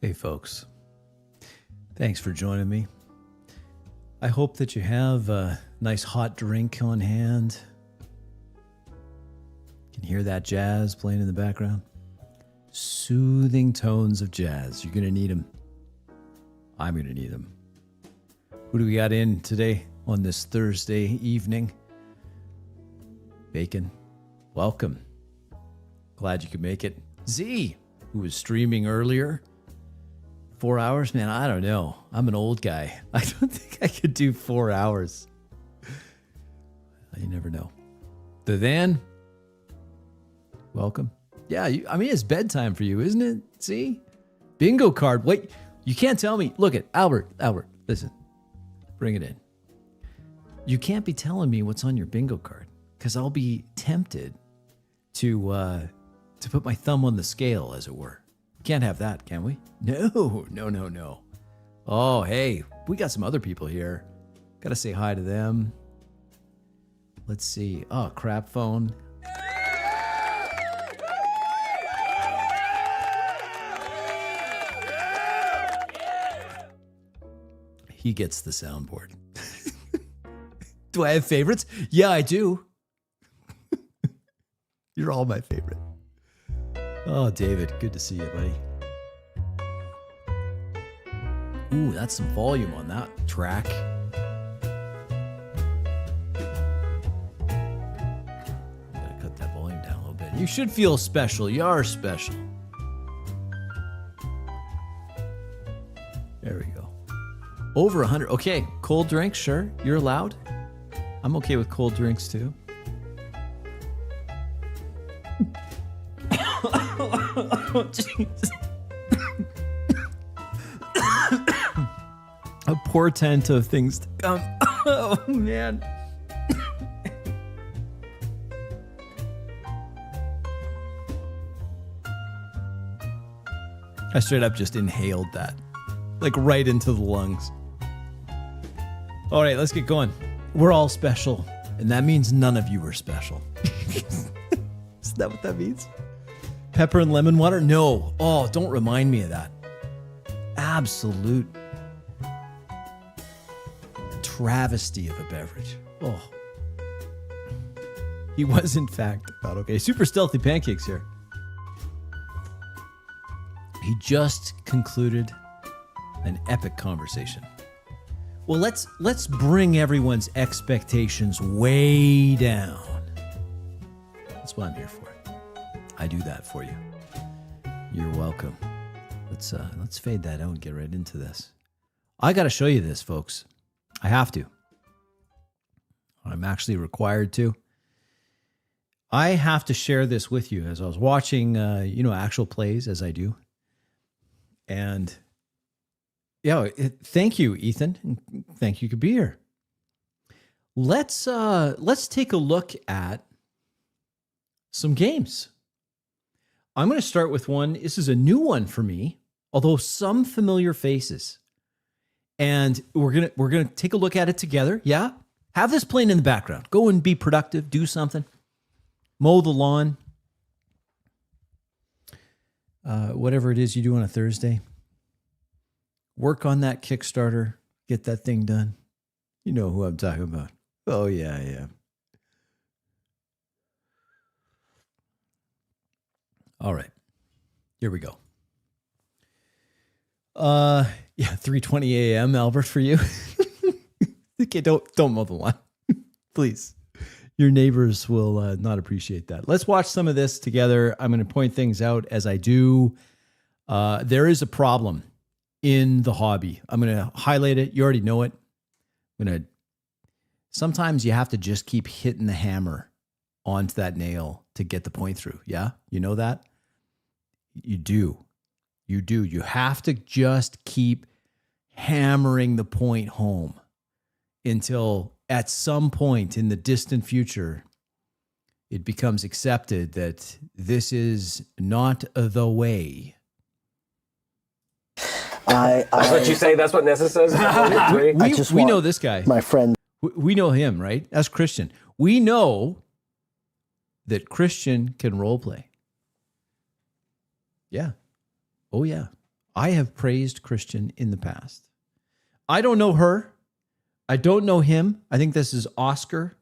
Hey folks, thanks for joining me. I hope that you have a nice hot drink on hand. You can hear that jazz playing in the background. Soothing tones of jazz. You're going to need them. I'm going to need them. Who do we got in today on this Thursday evening? Bacon, welcome. Glad you could make it. Z, who was streaming earlier. 4 hours? Man, I don't know. I'm an old guy. I don't think I could do 4 hours. You never know. The Van, welcome. Yeah, it's bedtime for you, isn't it? See? Bingo card. Wait, you can't tell me. Look at Albert, listen. Bring it in. You can't be telling me what's on your bingo card because I'll be tempted to put my thumb on the scale, as it were. Can't have that, can we? No. Oh, hey, we got some other people here. Got to say hi to them. Let's see. Oh, crap phone. He gets the soundboard. Do I have favorites? Yeah, I do. You're all my favorite. Oh, David, good to see you, buddy. Ooh, that's some volume on that track. Gotta cut that volume down a little bit. You should feel special. You are special. There we go. Over 100. Okay, cold drinks, sure. You're allowed. I'm okay with cold drinks, too. A portent of things to come. Oh, man. I straight up just inhaled that. Like right into the lungs. All right, let's get going. We're all special. And that means none of you are special. Is that what that means? Pepper and lemon water? No. Oh, don't remind me of that. Absolute travesty of a beverage. Oh. He was, in fact, about okay. Super Stealthy Pancakes here. He just concluded an epic conversation. Well, let's bring everyone's expectations way down. That's what I'm here for. I do that for you. You're welcome. Let's fade that out and get right into this. I got to show you this, folks. I have to. I'm actually required to. I have to share this with you as I was watching, actual plays as I do. And yeah, thank you, Ethan. And thank you, Kabir. Let's take a look at some games. I'm going to start with one. This is a new one for me, although some familiar faces. And we're going to take a look at it together. Yeah? Have this playing in the background. Go and be productive, do something. Mow the lawn. Whatever it is you do on a Thursday. Work on that Kickstarter. Get that thing done. You know who I'm talking about. Oh, yeah. All right, here we go. 3:20 a.m. Albert for you. Okay, don't mow the lawn, please. Your neighbors will not appreciate that. Let's watch some of this together. I'm going to point things out as I do. There is a problem in the hobby. I'm going to highlight it. You already know it. Sometimes you have to just keep hitting the hammer onto that nail to get the point through. Yeah, you know that. You do. You have to just keep hammering the point home until at some point in the distant future, it becomes accepted that this is not the way. That's what you say. That's what Nessa says. We know this guy. My friend. We know him, right? As Christian. We know that Christian can role play. Yeah. Oh, yeah. I have praised Christian in the past. I don't know her. I don't know him. I think this is Oscar.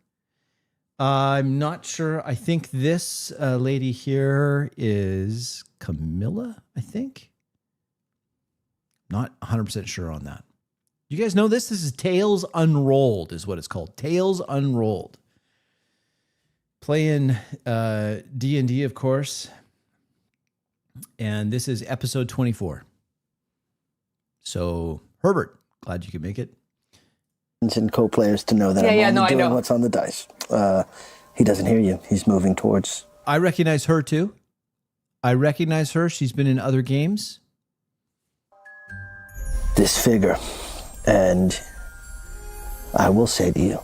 I'm not sure. I think this lady here is Camilla, I think. Not 100% sure on that. You guys know this? This is Tales Unrolled is what it's called. Tales Unrolled. Playing D&D, of course. And this is episode 24. So, Herbert, glad you could make it. And co-players to know that I'm only doing what's on the dice. He doesn't hear you. He's moving towards. I recognize her, too. I recognize her. She's been in other games. This figure. And I will say to you,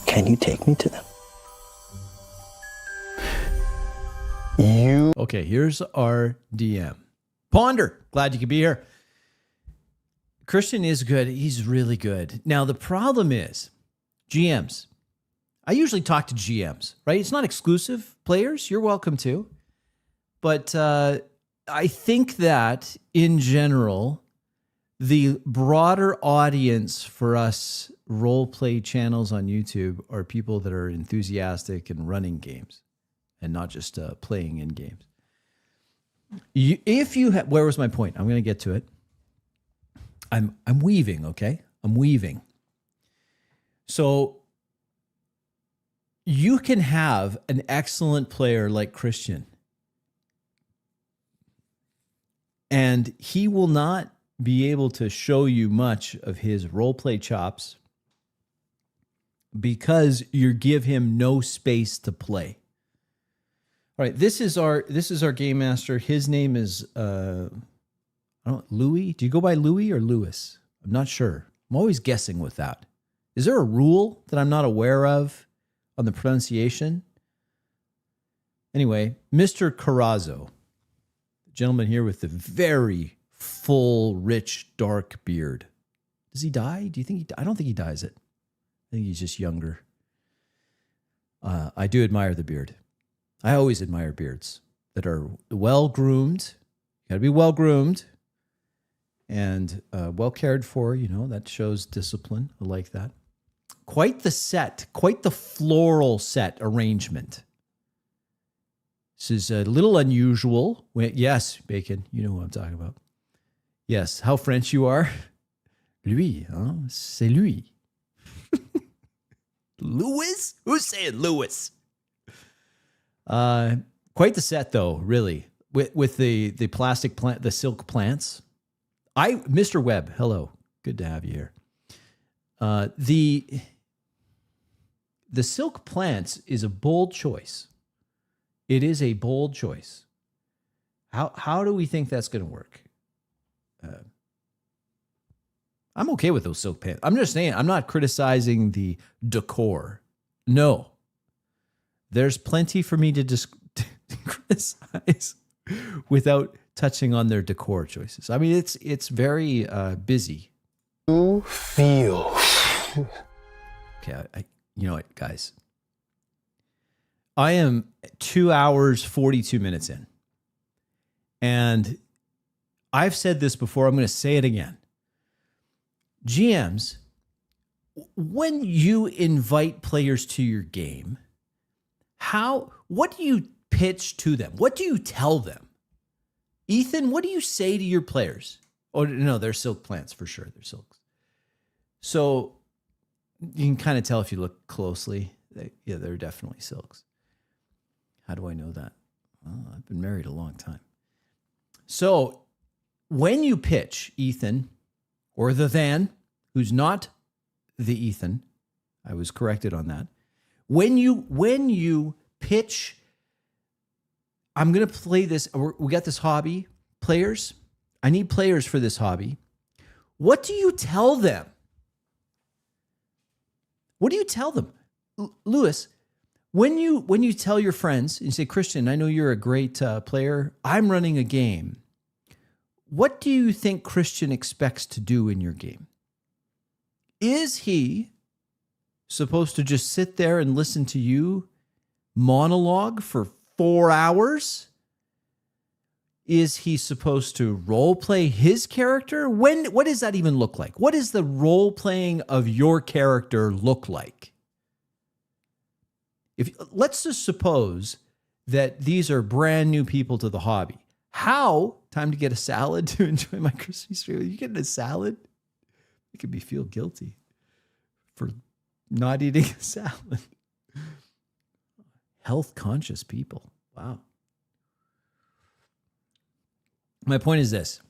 can you take me to them? Okay, here's our DM. Ponder, glad you could be here. Christian is good. He's really good. Now, the problem is GMs. I usually talk to GMs, right? It's not exclusive. Players, you're welcome to. But I think that, in general, the broader audience for us role-play channels on YouTube are people that are enthusiastic and running games and not just playing in games. Where was my point? I'm going to get to it. I'm weaving, okay? I'm weaving. So you can have an excellent player like Christian, and he will not be able to show you much of his role-play chops because you give him no space to play. All right, this is our game master. His name is Louis. Do you go by Louis or Lewis? I'm not sure. I'm always guessing with that. Is there a rule that I'm not aware of on the pronunciation? Anyway, Mr. Carrazzo, the gentleman here with the very full, rich, dark beard. Does he die? Do you think I don't think he dyes it. I think he's just younger. I do admire the beard. I always admire beards that are well-groomed. You got to be well-groomed and well cared for. You know, that shows discipline. I like that. Quite the set, quite the floral set arrangement. This is a little unusual. Yes, Bacon, you know what I'm talking about. Yes, how French you are. Lui, hein? C'est lui. Louis? Who's saying Louis? Quite the set, though, really, with the plastic plant, the silk plants. Mr. Webb, hello, good to have you here. The silk plants is a bold choice. It is a bold choice. How do we think that's going to work? I'm okay with those silk pants. I'm just saying, I'm not criticizing the decor. No. There's plenty for me to criticize without touching on their decor choices. I mean, it's very busy. You feel. Okay, you know what, guys? I am 2 hours, 42 minutes in. And I've said this before. I'm going to say it again. GMs, when you invite players to your game, what do you pitch to them? What do you tell them? Ethan, what do you say to your players? Oh, no, they're silk plants for sure. They're silks. So you can kind of tell if you look closely. They're definitely silks. How do I know that? Well, I've been married a long time. So when you pitch Ethan or the Van, who's not the Ethan, I was corrected on that. When you pitch, I'm going to play this. We got this hobby. Players, I need players for this hobby. What do you tell them? What do you tell them? Lewis, when you tell your friends, and you say, Christian, I know you're a great player. I'm running a game. What do you think Christian expects to do in your game? Is he supposed to just sit there and listen to you monologue for 4 hours? Is he supposed to role play his character? What does that even look like? What does the role playing of your character look like? Let's just suppose that these are brand new people to the hobby. How? Time to get a salad to enjoy my Christmas tree. You getting a salad? You could feel guilty for not eating a salad. Health conscious people. Wow. My point is this.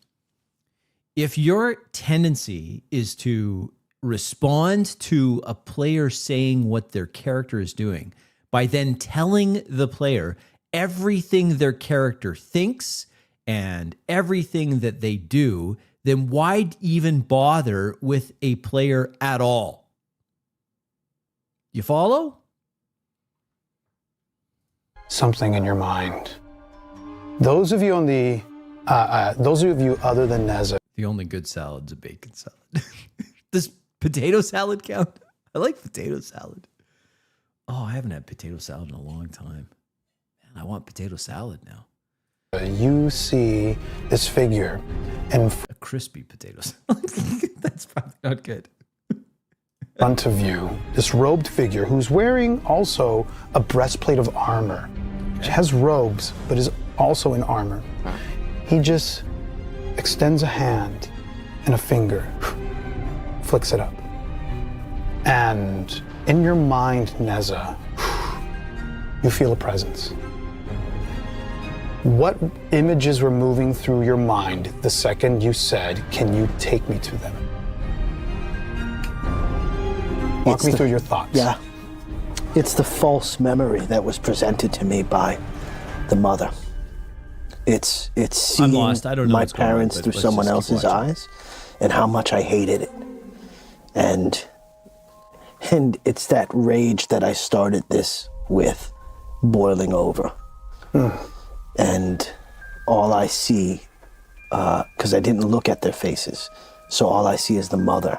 If your tendency is to respond to a player saying what their character is doing by then telling the player everything their character thinks and everything that they do, then why even bother with a player at all? You follow? Something in your mind. Those of you on the those of you other than Neza. The only good salad's a bacon salad. Does potato salad count? I like potato salad. Oh, I haven't had potato salad in a long time. Man, I want potato salad now. You see this figure in a crispy potato salad. That's probably not good. Front of you, this robed figure who's wearing also a breastplate of armor. She has robes, but is also in armor. He just extends a hand and a finger, flicks it up. And in your mind, Neza, you feel a presence. What images were moving through your mind the second you said, "Can you take me to them?" Walk me through your thoughts. Yeah. It's the false memory that was presented to me by the mother. It's seeing I'm lost. I don't know my what's going on, parents but through let's someone just keep else's watching. eyes and how much I hated it. And it's that rage that I started this with boiling over. And all I see, because I didn't look at their faces, so all I see is the mother.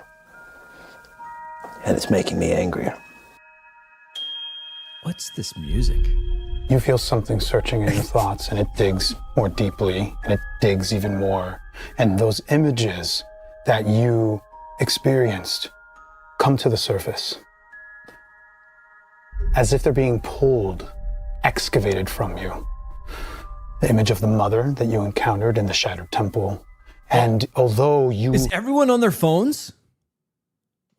And it's making me angrier. What's this music? You feel something searching in your thoughts, and it digs more deeply, and it digs even more. And those images that you experienced come to the surface, as if they're being pulled, excavated from you. The image of the mother that you encountered in the shattered temple. And although you... Is everyone on their phones?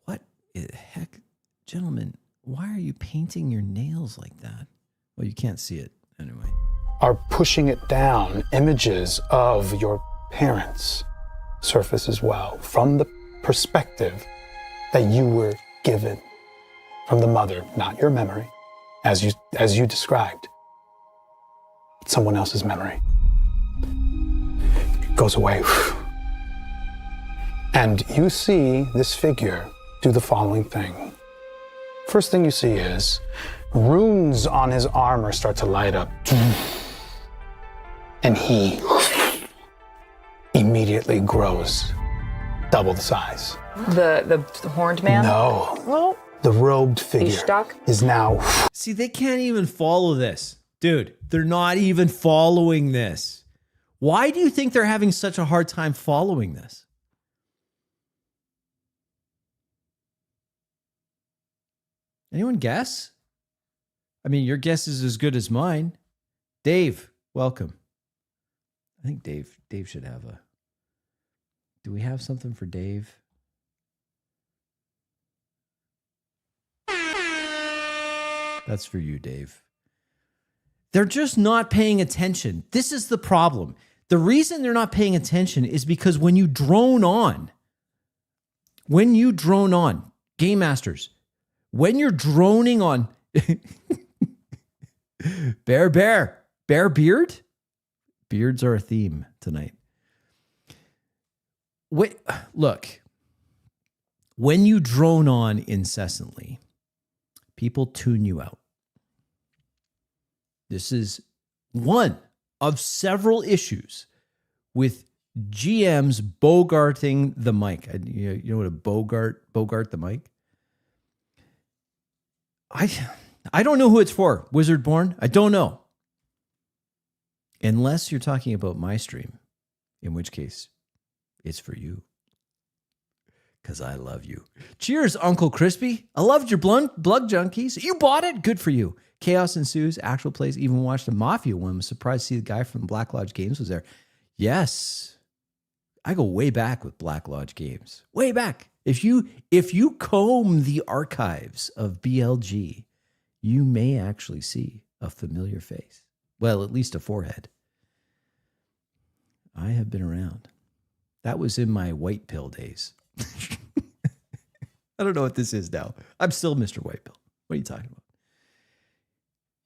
What the heck? Gentlemen, why are you painting your nails like that? Well, you can't see it anyway. Are pushing it down, images of your parents surface as well, from the perspective that you were given from the mother, not your memory, as you described. It's someone else's memory. It goes away. And you see this figure do the following thing. First thing you see is runes on his armor start to light up. And he immediately grows double the size. The horned man? No. Well, the robed figure stuck? is now... See, they can't even follow this. Dude, they're not even following this. Why do you think they're having such a hard time following this? Anyone guess? I mean, your guess is as good as mine. Dave, welcome. I think Dave should have a... Do we have something for Dave? That's for you, Dave. They're just not paying attention. This is the problem. The reason they're not paying attention is because when you drone on, Game Masters, when you're droning on, Bear Beard? Beards are a theme tonight. Wait, look, when you drone on incessantly, people tune you out. This is one of several issues with GMs bogarting the mic. You know what a bogart the mic? I don't know who it's for, Wizardborn. I don't know. Unless you're talking about my stream, in which case it's for you. Because I love you. Cheers, Uncle Crispy. I loved your blood junkies. You bought it? Good for you. Chaos ensues, actual plays, even watched a Mafia one. Was surprised to see the guy from Black Lodge Games was there. Yes. I go way back with Black Lodge Games. Way back. If you comb the archives of BLG, you may actually see a familiar face. Well, at least a forehead. I have been around. That was in my white pill days. I don't know what this is now. I'm still Mr. White Pill. What are you talking about?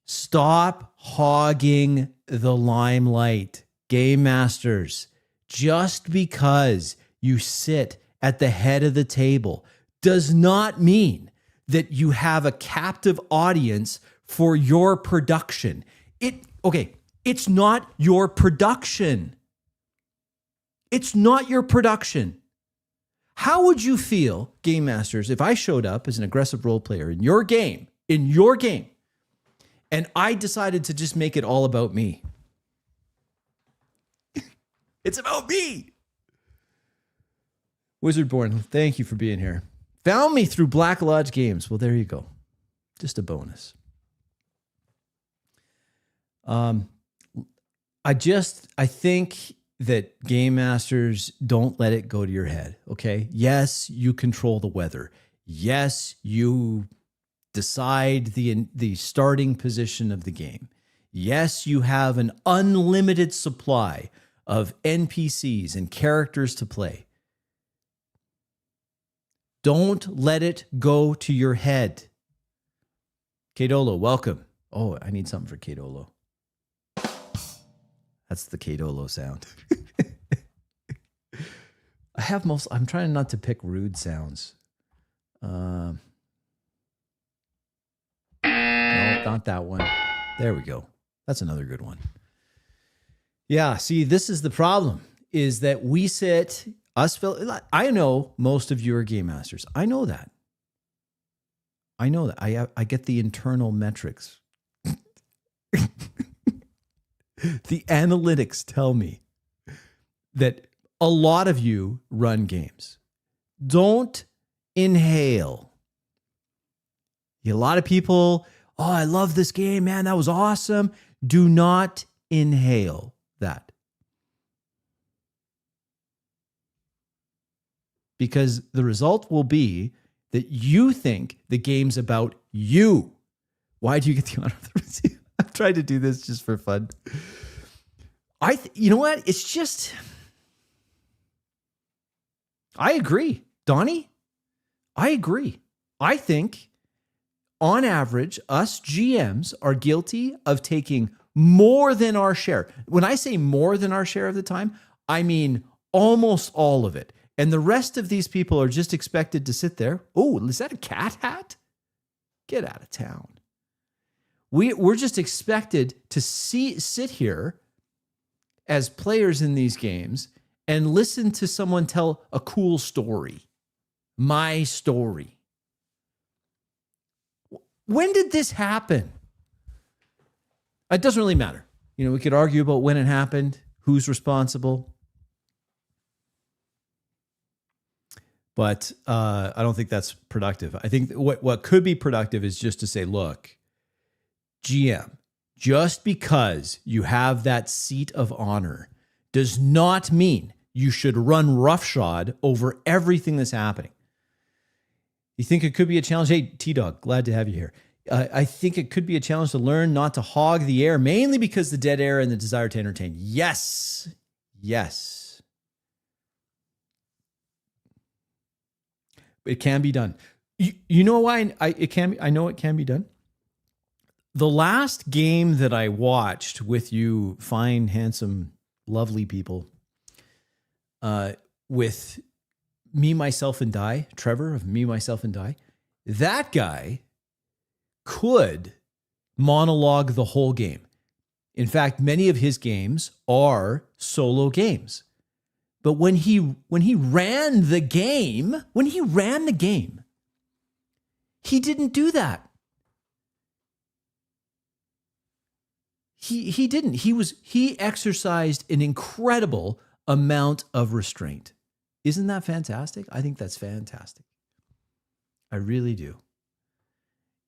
Stop hogging the limelight, Game Masters. Just because you sit at the head of the table does not mean that you have a captive audience for your production. It's not your production. It's not your production. How would you feel, Game Masters, if I showed up as an aggressive role player in your game, and I decided to just make it all about me? It's about me. Wizardborn, thank you for being here. Found me through Black Lodge Games. Well, there you go. Just a bonus. I think that Game Masters, don't let it go to your head, okay? Yes, you control the weather. Yes, you decide the starting position of the game. Yes, you have an unlimited supply of NPCs and characters to play. Don't let it go to your head. Kadolo, welcome. Oh, I need something for Kadolo. That's the Kadolo sound. I'm trying not to pick rude sounds. No, not that one. There we go. That's another good one. Yeah, see, this is the problem, is that we sit, I know most of you are Game Masters. I know that. I get the internal metrics. The analytics tell me that a lot of you run games. Don't inhale. A lot of people, oh, I love this game, man. That was awesome. Do not inhale that. Because the result will be that you think the game's about you. Why do you get the honor of the receiver? I'm trying to do this just for fun. You know what? It's just, I agree. Donnie, I agree. I think on average, us GMs are guilty of taking more than our share. When I say more than our share of the time, I mean almost all of it. And the rest of these people are just expected to sit there. Oh, is that a cat hat? Get out of town. We're just expected to sit here as players in these games and listen to someone tell a cool story. My story. When did this happen? It doesn't really matter. You know, we could argue about when it happened, who's responsible. But I don't think that's productive. I think what could be productive is just to say, look, GM, just because you have that seat of honor does not mean you should run roughshod over everything that's happening. You think it could be a challenge? Hey, T-Dog, glad to have you here. I think it could be a challenge to learn not to hog the air, mainly because the dead air and the desire to entertain. Yes. Yes. It can be done. You know why I know it can be done? The last game that I watched with you fine, handsome, lovely people, with Me, Myself, and Die, Trevor of Me, Myself, and Die, that guy could monologue the whole game. In fact, many of his games are solo games. But when he ran the game, he didn't do that. He didn't. He exercised an incredible amount of restraint. Isn't that fantastic? I think that's fantastic. I really do.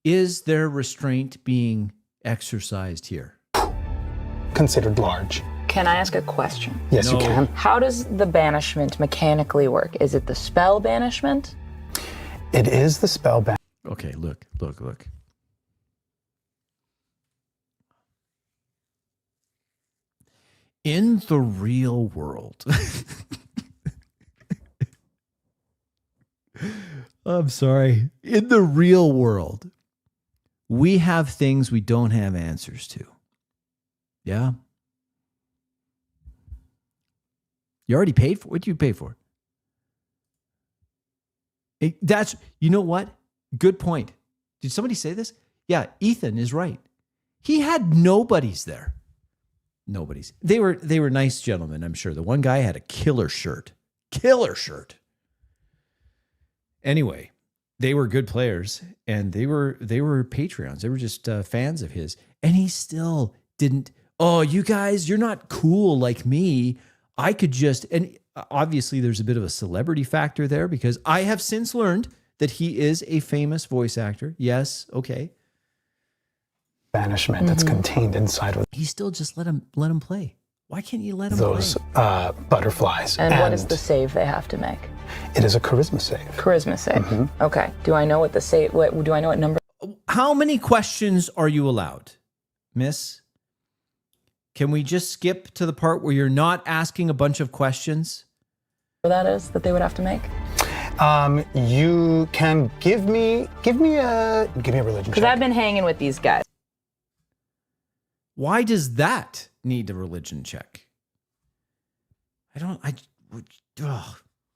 Is there restraint being exercised here? Considered large. Can I ask a question? Yes, No. you can. How does the banishment mechanically work? Is it the spell banishment? It is the spell ban. Okay, look. In the real world, I'm sorry. In the real world, we have things we don't have answers to. Yeah? You already paid for? What did you pay for? You know what? Good point. Did somebody say this? Yeah, Ethan is right. He had nobodies there. Nobody's. They were nice gentlemen, I'm sure. The one guy had a killer shirt. Anyway, they were good players, and they were Patreons. They were just fans of his, and he still didn't. Oh, you guys, you're not cool like me. I could just, and obviously there's a bit of a celebrity factor there because I have since learned that he is a famous voice actor. Yes, okay. Banishment that's contained inside of He still just let him play. Why can't you let him those play? butterflies. And what is the save they have to make? It is a charisma save. Charisma save. Okay. Do I know what the save? Do I know what number? How many questions are you allowed, miss? Can we just skip to the part where you're not asking a bunch of questions? That is that they would have to make? You can give me a religion Because check. I've been hanging with these guys. Why does that need a religion check?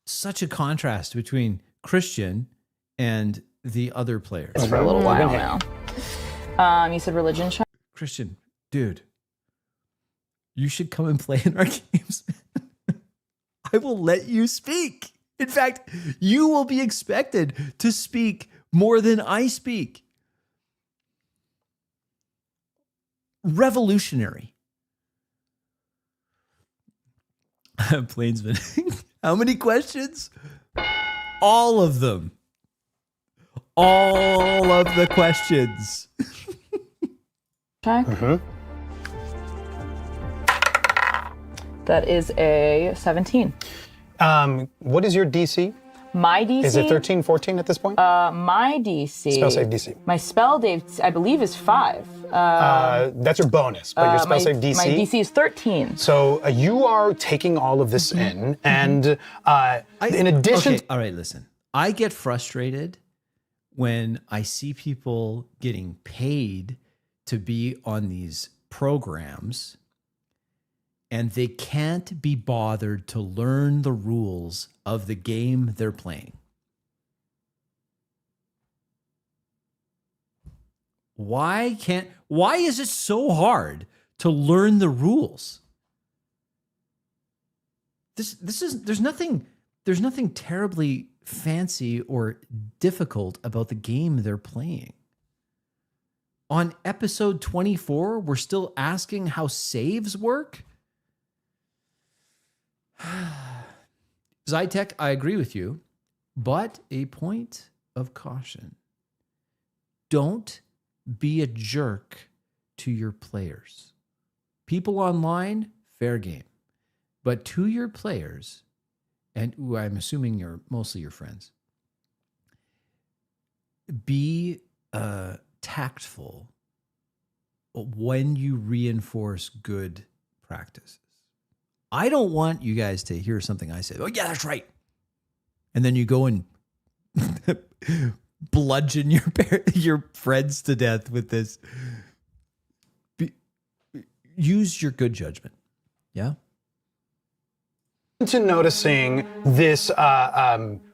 Such a contrast between Christian and the other players. For a little while now. You said religion check? Christian, dude, you should come and play in our games. I will let you speak. In fact, you will be expected to speak more than I speak. Revolutionary. Plainsman. How many questions? All of them. All of the questions. Check. That is a 17. What is your DC? My DC? Is it 13, 14 at this point? My DC. Spell save DC. My spell save, I believe, is 5. That's your bonus, but your spell save DC. My DC is 13. So you are taking all of this in, and in addition, Okay, all right, listen. I get frustrated when I see people getting paid to be on these programs and they can't be bothered to learn the rules of the game they're playing. Why is it so hard to learn the rules? There's nothing terribly fancy or difficult about the game they're playing. On episode 24, we're still asking how saves work? Zytec, I agree with you, but a point of caution. Don't be a jerk to your players. People online, fair game. But to your players, and who I'm assuming you're mostly your friends, be tactful when you reinforce good practices. I don't want you guys to hear something I say. Oh, yeah, that's right. And then you go and bludgeon your friends to death with this. Use your good judgment. Yeah? to noticing this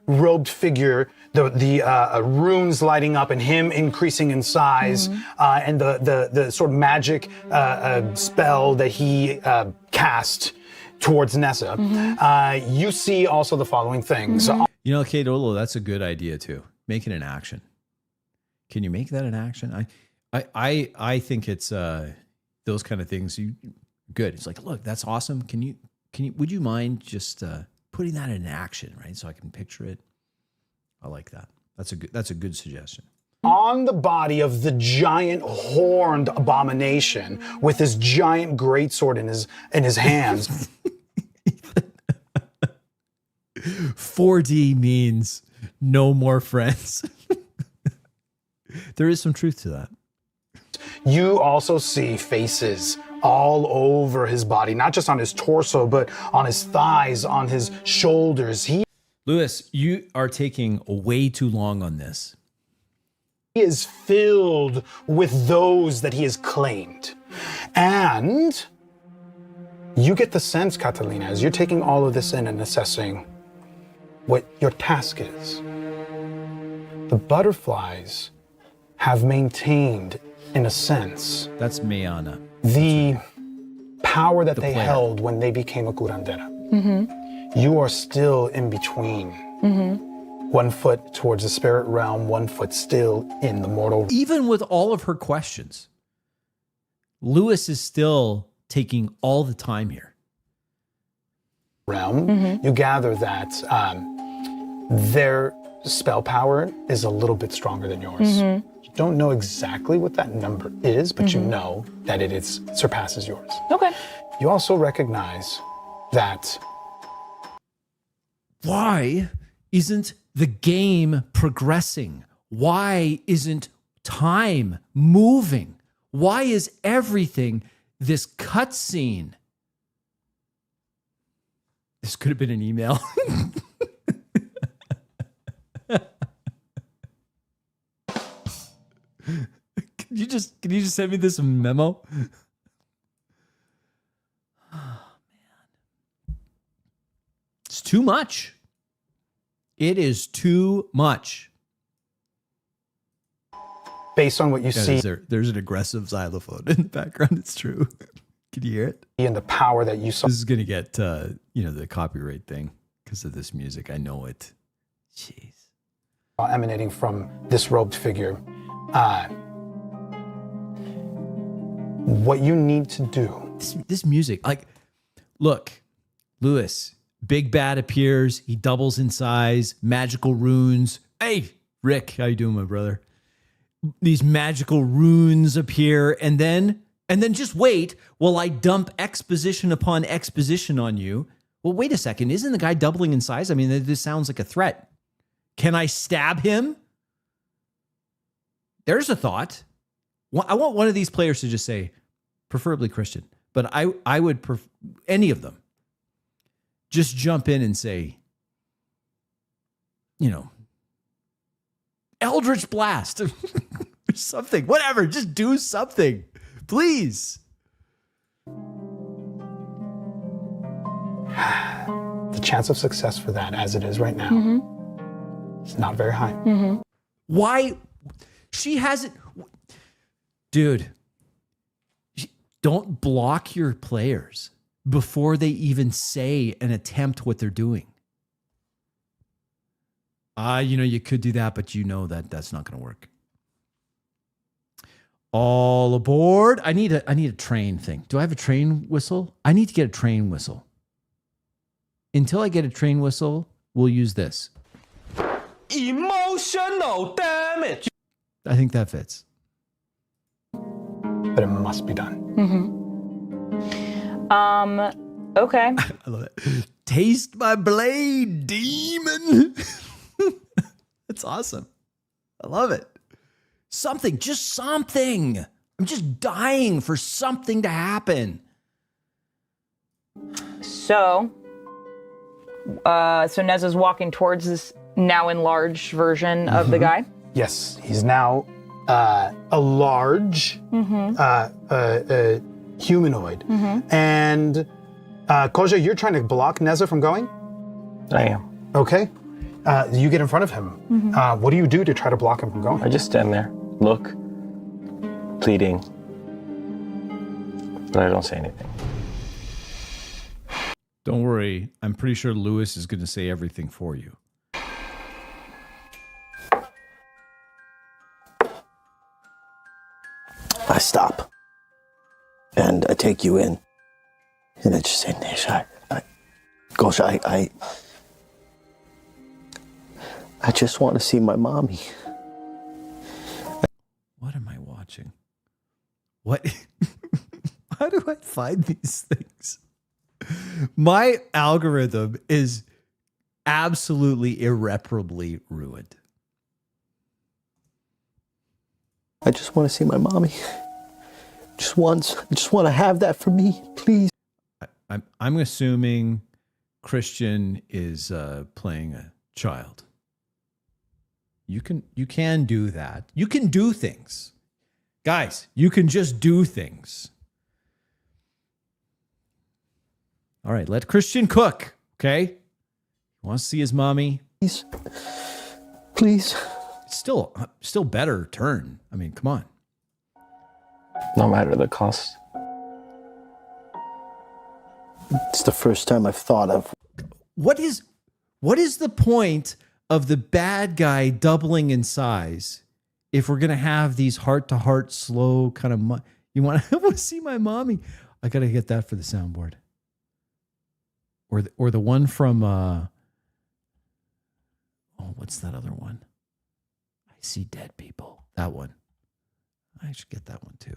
robed figure, the runes lighting up and him increasing in size, and the sort of magic spell that he cast towards Nessa, you see also the following things. You know, Kate Olo, that's a good idea too. Make it an action. Can you make that an action? I think it's those kind of things, you good. It's like, look, that's awesome. Would you mind just putting that in action, right? So I can picture it. I like that. That's a good suggestion. On the body of the giant horned abomination with his giant greatsword in his hands. 4D means no more friends. There is some truth to that. You also see faces all over his body, not just on his torso, but on his thighs, on his shoulders. Lewis, you are taking way too long on this. He is filled with those that he has claimed. And you get the sense, Catalina, as you're taking all of this in and assessing what your task is. The butterflies have maintained, in a sense, That's Mayana. the power that they player. held when they became a curandera. You are still in between. 1 foot towards the spirit realm, 1 foot still in the mortal. Even with all of her questions, Lewis is still taking all the time here. Realm. You gather that their spell power is a little bit stronger than yours. You don't know exactly what that number is, but you know that it surpasses yours. Okay. You also recognize that Why isn't the game progressing? Why isn't time moving? Why is everything this cutscene? This could have been an email. Can you just send me this memo? Oh, man. It's too much. It is too much. based on what you see There's an aggressive xylophone in the background. It's true. Can you hear it? and the power that you saw. This is going to get, the copyright thing because of this music. I know it. Jeez. Emanating from this robed figure. What you need to do. This music, look, Lewis, big bad appears. He doubles in size. Magical runes. Hey, Rick, how you doing, my brother? These magical runes appear, and then just wait while I dump exposition upon exposition on you. Well, wait a second. Isn't the guy doubling in size? I mean, this sounds like a threat. Can I stab him? There's a thought. I want one of these players to just say, preferably Christian, but I would prefer any of them. Just jump in and say, Eldritch Blast or something, whatever. Just do something, please. The chance of success for that, as it is right now, is not very high. Why? She hasn't. Dude, don't block your players before they even say and attempt what they're doing. You could do that, but that's not going to work. All aboard. I need a train thing. Do I have a train whistle? I need to get a train whistle. Until I get a train whistle, we'll use this. Emotional damage. I think that fits. But it must be done. Okay. I love it. Taste my blade, demon. That's awesome. I love it. Just something. I'm just dying for something to happen. So Neza's walking towards this now enlarged version of the guy. Yes, he's now a large humanoid. And Koja, you're trying to block Neza from going? I am. Okay. You get in front of him. What do you do to try to block him from going? I just stand there, look, pleading, but I don't say anything. Don't worry. I'm pretty sure Lewis is going to say everything for you. I stop. And I take you in. And I just say, Nish, Gosh, I just want to see my mommy. What am I watching? What? How do I find these things? My algorithm is absolutely irreparably ruined. I just want to see my mommy. Just once. I just want to have that for me, please. I'm assuming Christian is playing a child. You can do that. You can do things. Guys, you can just do things. All right, let Christian cook, okay? He wants to see his mommy. Please. Please. Still better turn. I mean, come on. No matter the cost. It's the first time I've thought of. What is the point of the bad guy doubling in size if we're going to have these heart-to-heart, slow kind of... I want to see my mommy. I got to get that for the soundboard. Or the one from... what's that other one? I see dead people. That one. I should get that one too.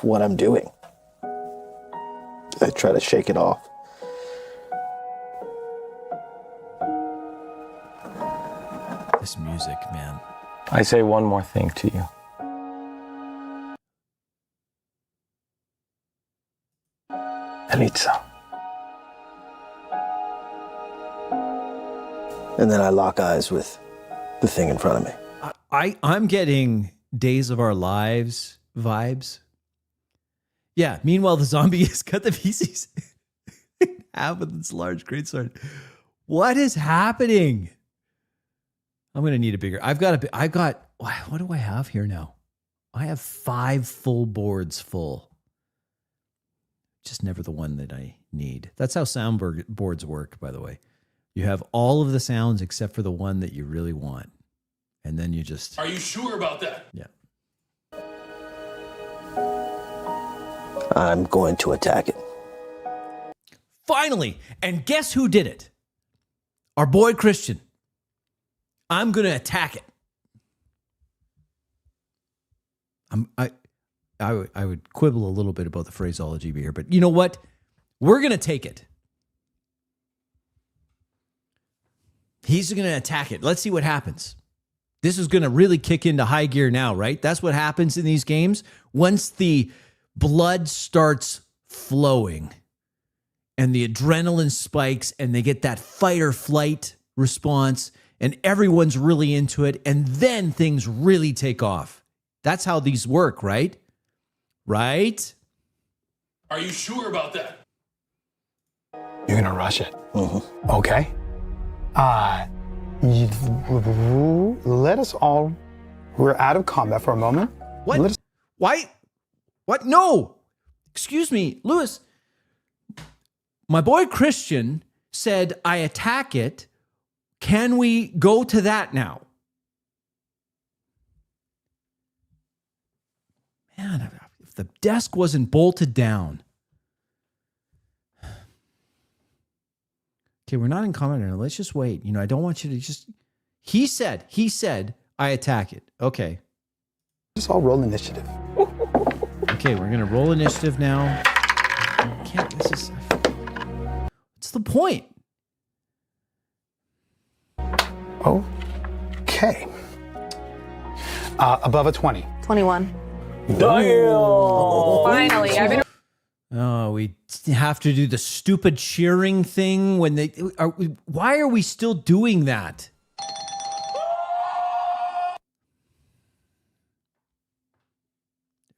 What I'm doing. I try to shake it off. This music, man. I say one more thing to you. Elitza. And then I lock eyes with the thing in front of me. I'm getting Days of Our Lives vibes. Yeah, meanwhile, the zombie has cut the feces in half with its large greatsword. What is happening? I'm going to need a bigger... what do I have here now? I have 5 full boards full. Just never the one that I need. That's how soundboards work, by the way. You have all of the sounds except for the one that you really want. And then you just... Are you sure about that? Yeah. I'm going to attack it. Finally! And guess who did it? Our boy Christian. I'm going to attack it. I would quibble a little bit about the phraseology here, but you know what? We're going to take it. He's going to attack it. Let's see what happens. This is going to really kick into high gear now, right? That's what happens in these games. Once the blood starts flowing and the adrenaline spikes and they get that fight or flight response and everyone's really into it and then things really take off. That's how these work, right? Right? Are you sure about that? You're gonna rush it. Mm-hmm. Okay. Let us all... We're out of combat for a moment. What? Why? What? No! Excuse me, Lewis. My boy Christian said, I attack it. Can we go to that now? Man, if the desk wasn't bolted down. Okay, we're not in combat now. Let's just wait. I don't want you to just... He said, I attack it. Okay. Just all roll initiative. Okay, we're going to roll initiative now. What's the point? Okay. Above a 20. 21. Damn! Finally, I've been... Oh, we have to do the stupid cheering thing when they... Why are we still doing that?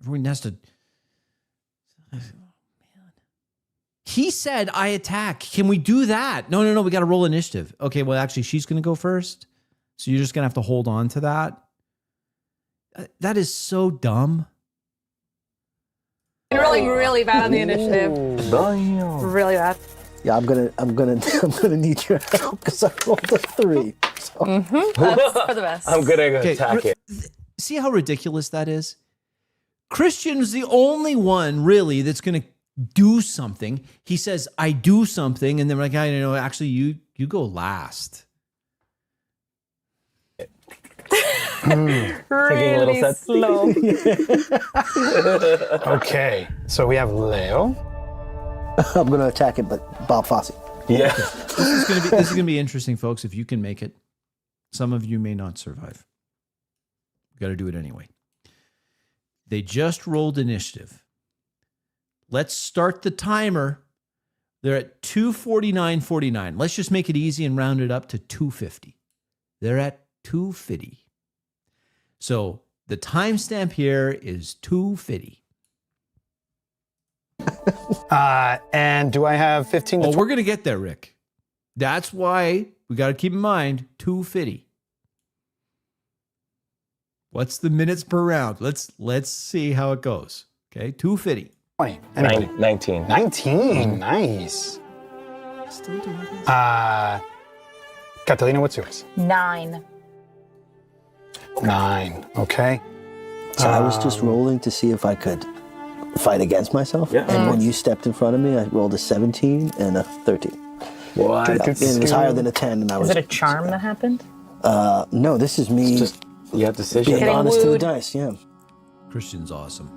Everyone has to... Oh, man. He said, I attack. Can we do that? No. We got to roll initiative. Okay, well, actually, she's going to go first. So you're just going to have to hold on to that. That is so dumb. rolling really bad on the initiative. Damn. Really bad. Yeah, I'm gonna need your help because I rolled a 3. So. That's for the best. I'm gonna attack it. See how ridiculous that is? Christian's the only one really that's going to do something. He says, I do something. And then we're like, I don't know, actually, you go last. Really slow. Okay, so we have Leo. I'm going to attack it, but Bob Fosse. Yeah. This is gonna be interesting, folks. If you can make it, some of you may not survive. We got to do it anyway. They just rolled initiative. Let's start the timer. They're at 249.49. Let's just make it easy and round it up to 250. They're at 250. So the timestamp here is 250. And do I have 15 to Oh, we're gonna get there, Rick. That's why we got to keep in mind 250. What's the minutes per round? Let's see how it goes. Okay, 250. 20? Anybody? 19. 19. Nice. Still doing this. Catalina, what's yours? 9. 9. Okay. So I was just rolling to see if I could fight against myself. Yeah. And when you stepped in front of me, I rolled a 17 and a 13. What? And it was higher than a 10. And I was. Is it a charm that happened? No, this is me Just, you have decision. being Getting honest to the wooed. dice, yeah. Christian's awesome.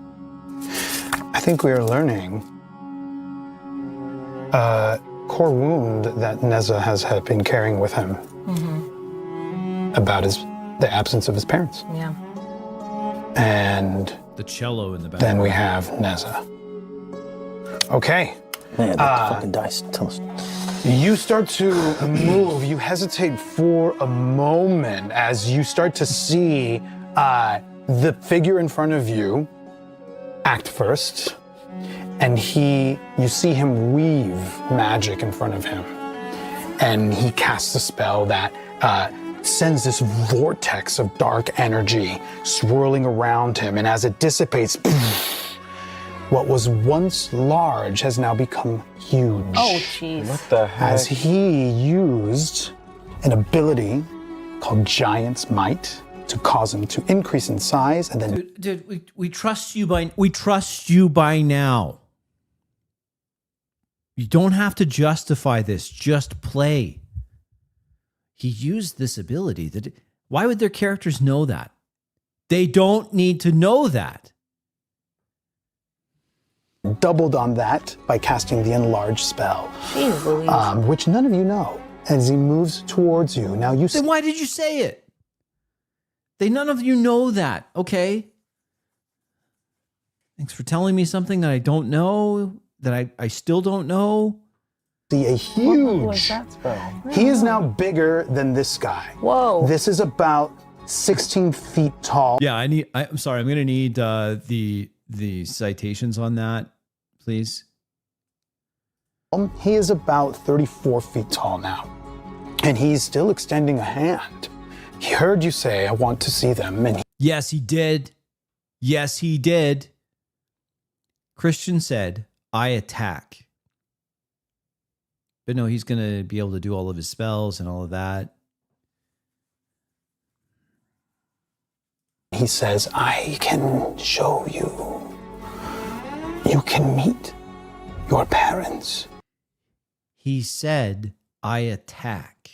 I think we are learning a core wound that Neza has had been carrying with him about the absence of his parents. Yeah. And The cello in the back. then we have Neza. Okay. Man, that fucking dice. Tell us. You start to move. You hesitate for a moment as you start to see the figure in front of you act first. And you see him weave magic in front of him. And he casts a spell that sends this vortex of dark energy swirling around him. And as it dissipates, what was once large has now become huge. Oh, jeez. What the heck? As he used an ability called Giant's Might to cause him to increase in size and then Dude, we trust you by now. You don't have to justify this. Just play. He used this ability. Why would their characters know that? They don't need to know that. doubled on that by casting the enlarge spell, Jeez Louise. which none of you know. As he moves towards you, now you Then why did you say it? None of you know that, okay? Thanks for telling me something that I don't know, that I still don't know. see a What was huge. that spell? He is now bigger than this guy. Whoa. This is about 16 feet tall. Yeah, I'm sorry. I'm going to need the citations on that, please. He is about 34 feet tall now, and he's still extending a hand. He heard you say, "I want to see them," and Yes, he did. Yes, he did. Christian said, I attack. But no, he's going to be able to do all of his spells and all of that. he says, "I can show you. You can meet your parents." He said, I attack.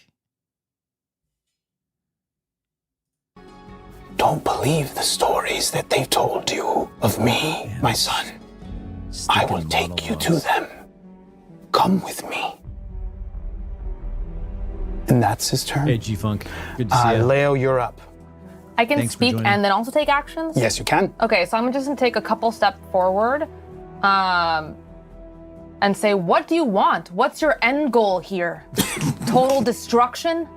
Don't believe the stories that they've told you of me, my son. I will take you to them. Come with me. And that's his turn. Hey, G-Funk. Good to see you. Leo, you're up. I can Thanks for speak joining. and then also take actions? Yes, you can. Okay, so I'm just gonna take a couple steps forward and say, what do you want? What's your end goal here? Total destruction?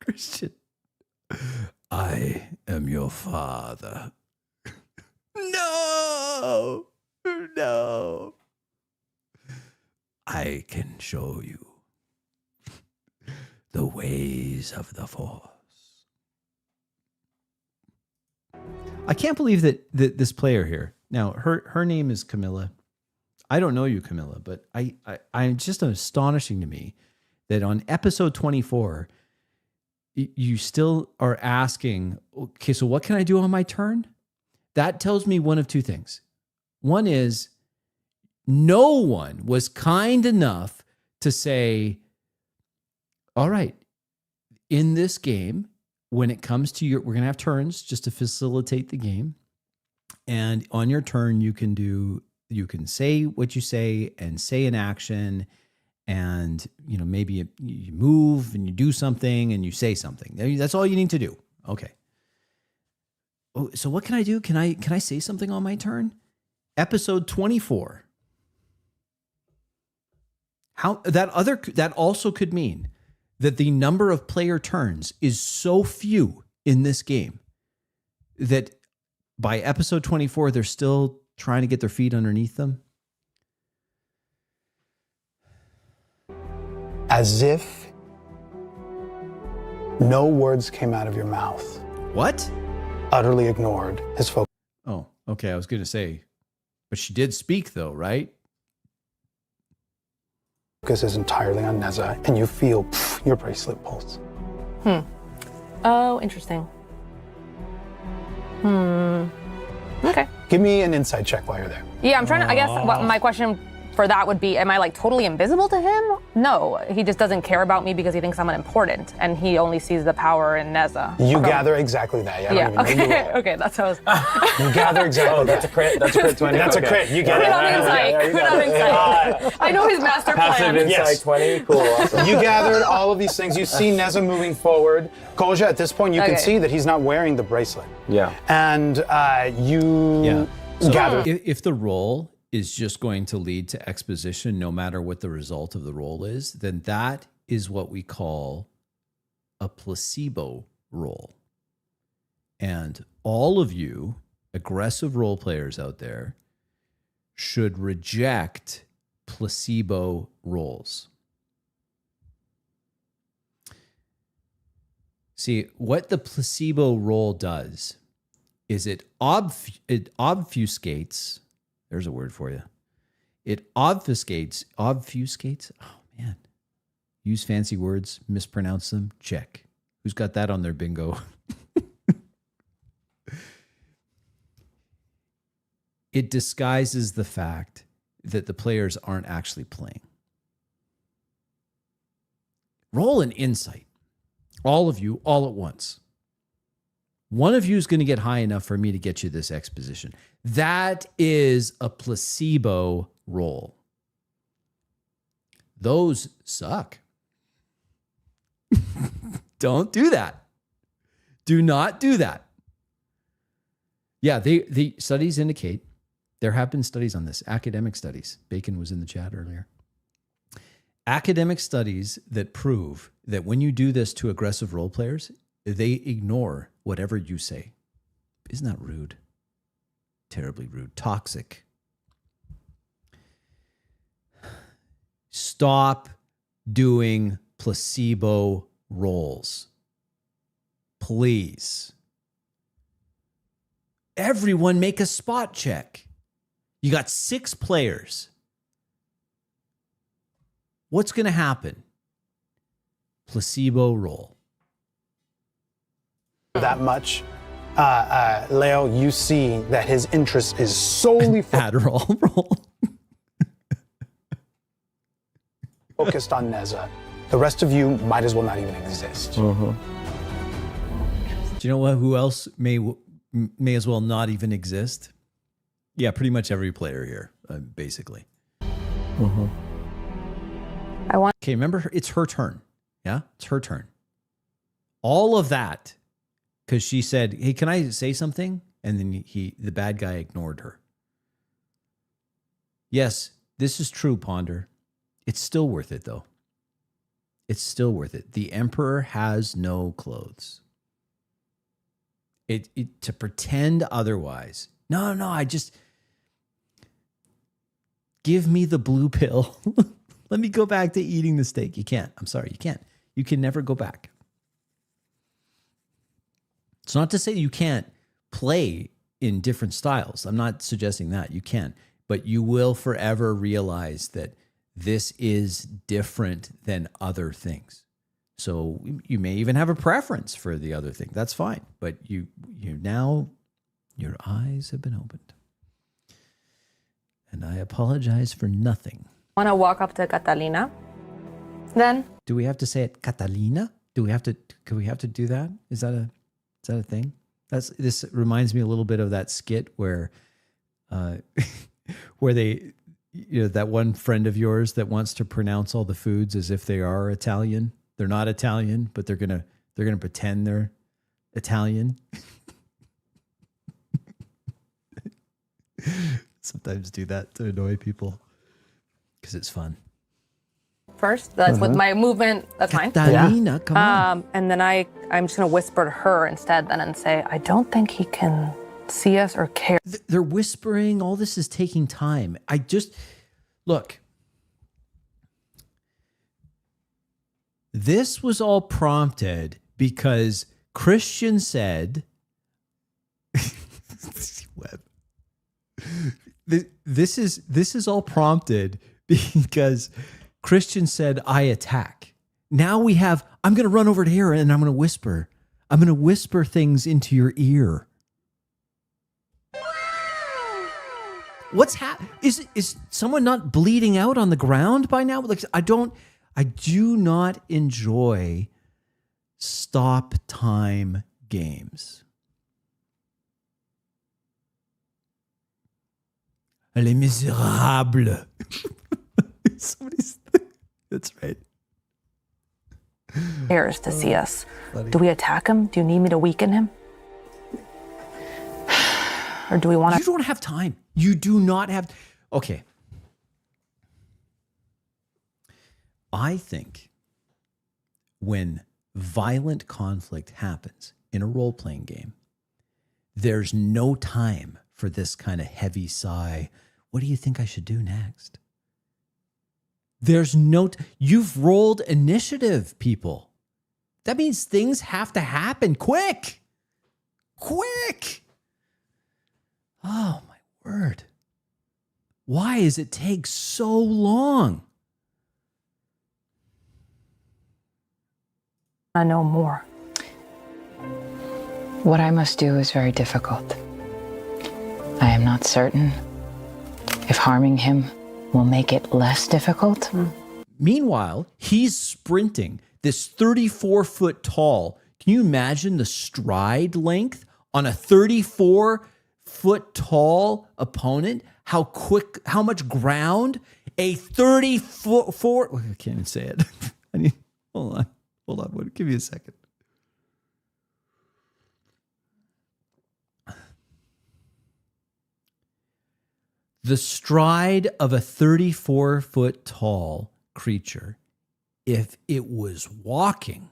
Christian. I am your father. No! No! I can show you the ways of the Force. I can't believe that this player here. Now, her name is Camilla. I don't know you, Camilla, but I'm just astonishing to me that on episode 24, you still are asking, okay, so what can I do on my turn? that tells me one of two things. One is no one was kind enough to say, all right, in this game, when it comes to we're going to have turns just to facilitate the game. And on your turn, you can say what you say and say an action. And, maybe you move and you do something and you say something. That's all you need to do. Okay. Oh, so what can I do? Can I say something on my turn? Episode 24. That also could mean that the number of player turns is so few in this game that by episode 24, they're still trying to get their feet underneath them. As if no words came out of your mouth. What? Utterly ignored his focus. Oh, okay. I was going to say, but she did speak though, right? Focus is entirely on Neza, and you feel your bracelet pulse. Oh, interesting. Okay. Give me an insight check while you're there. Yeah, I'm trying to, I guess what my question for that would be, am I like totally invisible to him? No, he just doesn't care about me because he thinks I'm unimportant and he only sees the power in Neza. You gather exactly that. Yeah, okay, okay, that's how You gather exactly Oh, that's a crit. That's a crit 20. That's a crit. You get Put it. on insight. Put on insight. I know his master Passive plan. insight Yes. 20. Cool. Awesome. You gathered all of these things. You see Neza moving forward. Koja, at this point, you can Okay. see that he's not wearing the bracelet. Yeah. And you gather. If the roll is just going to lead to exposition, no matter what the result of the roll is, then that is what we call a placebo roll. And all of you aggressive role players out there should reject placebo rolls. See, what the placebo roll does is it obfuscates. There's a word for you. It obfuscates. Oh, man. Use fancy words, mispronounce them, check. Who's got that on their bingo? It disguises the fact that the players aren't actually playing. Roll an insight. All of you, all at once. One of you is going to get high enough for me to get you this exposition. That is a placebo roll. Those suck. Don't do that. Do not do that. Yeah, the studies indicate, there have been studies on this, academic studies. Bacon was in the chat earlier. Academic studies that prove that when you do this to aggressive role players, they ignore whatever you say. Isn't that rude? Terribly rude. Toxic. Stop doing placebo roles. Please. Everyone make a spot check. You got 6 players. What's going to happen? Placebo roll. That much, Leo, you see that his interest is solely Adderall roll. focused on Neza. The rest of you might as well not even exist. Do you know what? Who else may as well not even exist? Yeah, pretty much every player here, basically. Okay, remember, it's her turn. Yeah, it's her turn. All of that, because she said, "Hey, can I say something?" And then the bad guy ignored her. Yes, this is true, Ponder. It's still worth it, though. It's still worth it. The Emperor has no clothes. To pretend otherwise. No, I just give me the blue pill. Let me go back to eating the steak. You can't. I'm sorry, you can't. You can never go back. It's not to say you can't play in different styles. I'm not suggesting that. You can. But you will forever realize that this is different than other things. So you may even have a preference for the other thing. That's fine. But you now Your eyes have been opened. And I apologize for nothing. Want to walk up to Catalina? Then Do we have to say it Catalina? Could we have to do that? Is that a thing? This reminds me a little bit of that skit where where they, that one friend of yours that wants to pronounce all the foods as if they are Italian. They're not Italian, but they're gonna pretend they're Italian. Sometimes do that to annoy people because it's fun. first, that's with my movement. That's fine. Catalina, come on. And then I'm just gonna whisper to her instead, then and say, I don't think he can see us or care. They're whispering. All this is taking time. Look. This was all prompted because Christian said, this is all prompted because Christian said, I attack. Now I'm going to run over to here and I'm going to whisper. I'm going to whisper things into your ear. What's happening? Is someone not bleeding out on the ground by now? Like, I do not enjoy stop time games. Les Misérables. That's right. Cares to see us. Do we attack him? Do you need me to weaken him? Or do we want to? You don't have time. You do not have. Okay. I think when violent conflict happens in a role-playing game, there's no time for this kind of heavy sigh. What do you think I should do next? There's you've rolled initiative, people. That means things have to happen quick. Quick. Oh, my word. Why does it take so long? I know more. What I must do is very difficult. I am not certain if harming him will make it less difficult. Meanwhile, he's sprinting this 34-foot tall. Can you imagine the stride length on a 34-foot tall opponent? How much ground a 34... I can't even say it. Hold on. Give me a second. The stride of a 34-foot tall creature, if it was walking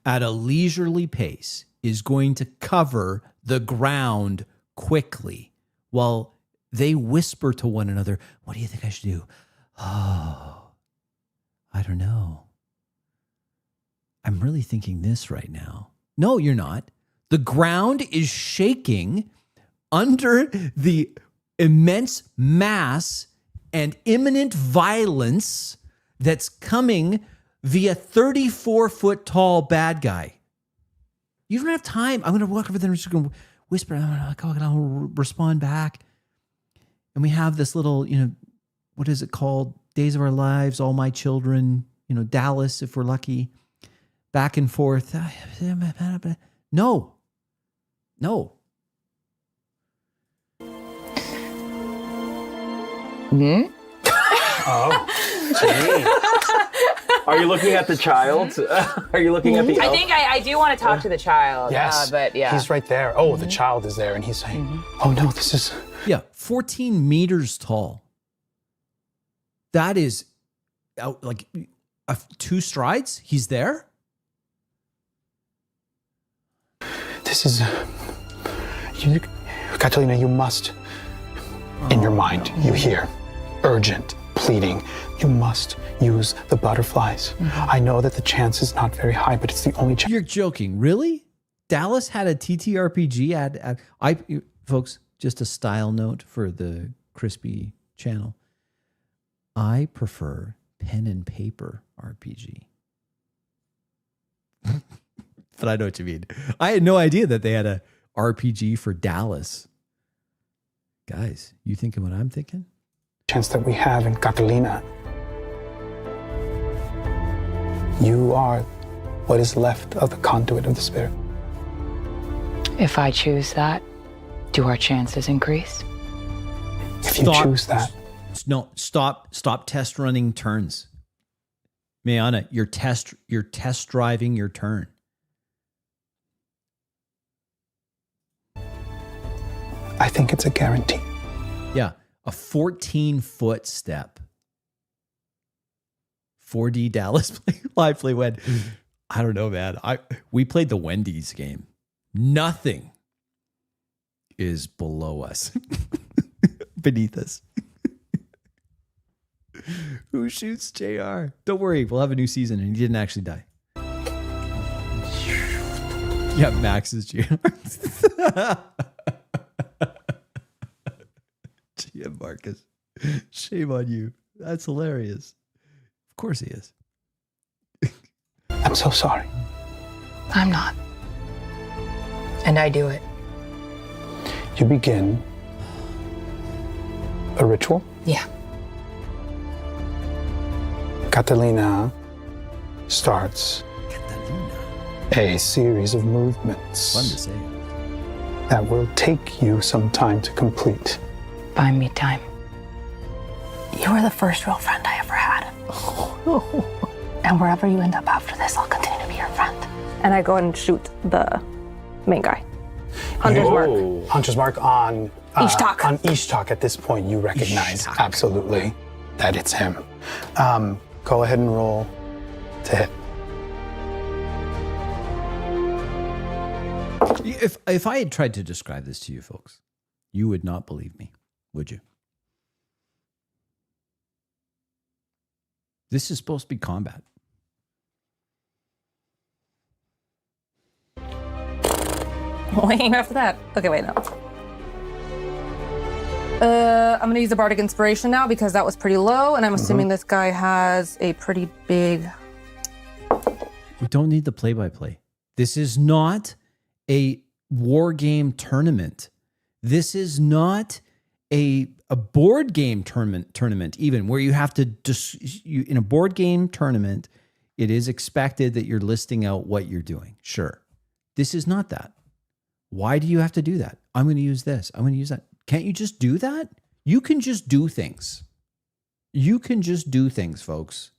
at a leisurely pace, is going to cover the ground quickly while they whisper to one another, what do you think I should do? Oh, I don't know. I'm really thinking this right now. No, you're not. The ground is shaking under the immense mass and imminent violence that's coming via 34-foot tall bad guy. You don't have time. I'm going to walk over there and just going to whisper. I'll respond back. And we have this little, what is it called? Days of Our Lives, All My Children, Dallas, if we're lucky. Back and forth. No. Oh, gee. Are you looking at the child? Are you looking at the elf? I think I do want to talk to the child. Yes, but yeah. he's right there. Oh, the child is there, and he's saying, oh no, this is... Yeah, 14 meters tall. That is like 2 strides. He's there. This is... Catalina, you must, in your mind, you hear urgent pleading. You must use the butterflies. I know that the chance is not very high, but it's the only chance. You're joking, really? Dallas had a TTRPG ad. Folks, just a style note for the Crispy channel. I prefer pen and paper RPG. But I know what you mean. I had no idea that they had RPG for Dallas. Guys, you thinking what I'm thinking? Chance that we have in Catalina. You are what is left of the conduit of the spirit. If I choose that, do our chances increase? If you choose that. No, stop test running turns. Mayana, you're test driving your turn. I think it's a guarantee. Yeah, a 14-foot step. 4D Dallas live play when I don't know, man. We played the Wendy's game. Nothing is below us, beneath us. Who shoots JR? Don't worry, we'll have a new season, and he didn't actually die. Yeah, Max is JR. GM Marcus, shame on you. That's hilarious. Of course he is. I'm so sorry. I'm not. And I do it. You begin a ritual. Yeah. Catalina starts Catalina. a series of movements Fun to say. that will take you some time to complete. Buy me time. You are the first real friend I ever had. And wherever you end up after this, I'll continue to be your friend. And I go and shoot the main guy. Hunter's mark. Hunter's mark on Ishtak. On Ishtak. At this point, you recognize absolutely that it's him. Go ahead and roll to hit. If I had tried to describe this to you folks, you would not believe me, would you? This is supposed to be combat. Wait, after that. Okay, wait, no. I'm gonna use the Bardic Inspiration now because that was pretty low, and I'm assuming this guy has a pretty big... We don't need the play-by-play. This is not a war game tournament. This is not a board game tournament even, where you have to in a board game tournament, it is expected that you're listing out what you're doing. Sure. This is not that. Why do you have to do that? I'm going to use this. I'm going to use that. Can't you just do that? You can just do things. You can just do things, folks.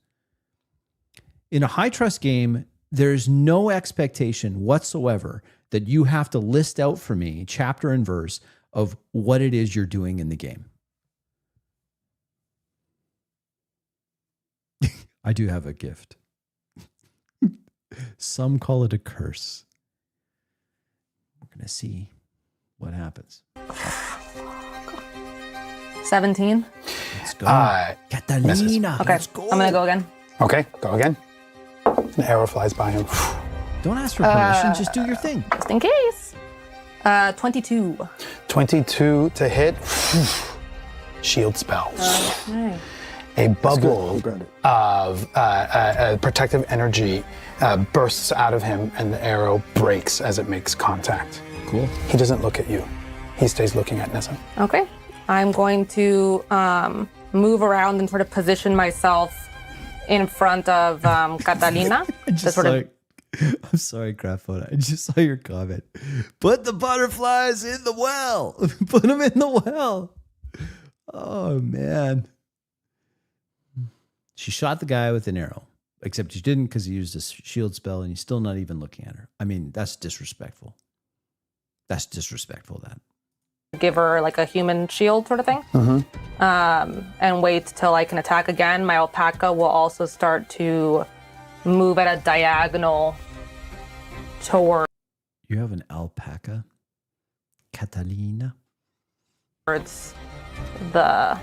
In a high trust game, there's no expectation whatsoever that you have to list out for me, chapter and verse, of what it is you're doing in the game. I do have a gift. Some call it a curse. We're going to see what happens. 17. Let's go. Misses. Catalina. Okay, Let's go. I'm gonna go again. Okay, go again. An arrow flies by him. Don't ask for permission. Just do your thing. Just in case. 22. 22 to hit. Shield spell. Okay. A bubble of protective energy bursts out of him, and the arrow breaks as it makes contact. Cool. He doesn't look at you. He stays looking at Nessa. Okay. I'm going to move around and sort of position myself in front of Catalina. I'm sorry, Grafona. I just saw your comment. Put the butterflies in the well. Put them in the well. Oh, man. She shot the guy with an arrow, except she didn't because he used a shield spell, and he's still not even looking at her. I mean, that's disrespectful. That's disrespectful, that. Give her like a human shield sort of thing. And wait till I can attack again. My alpaca will also start to move at a diagonal towards You have an alpaca? Catalina? the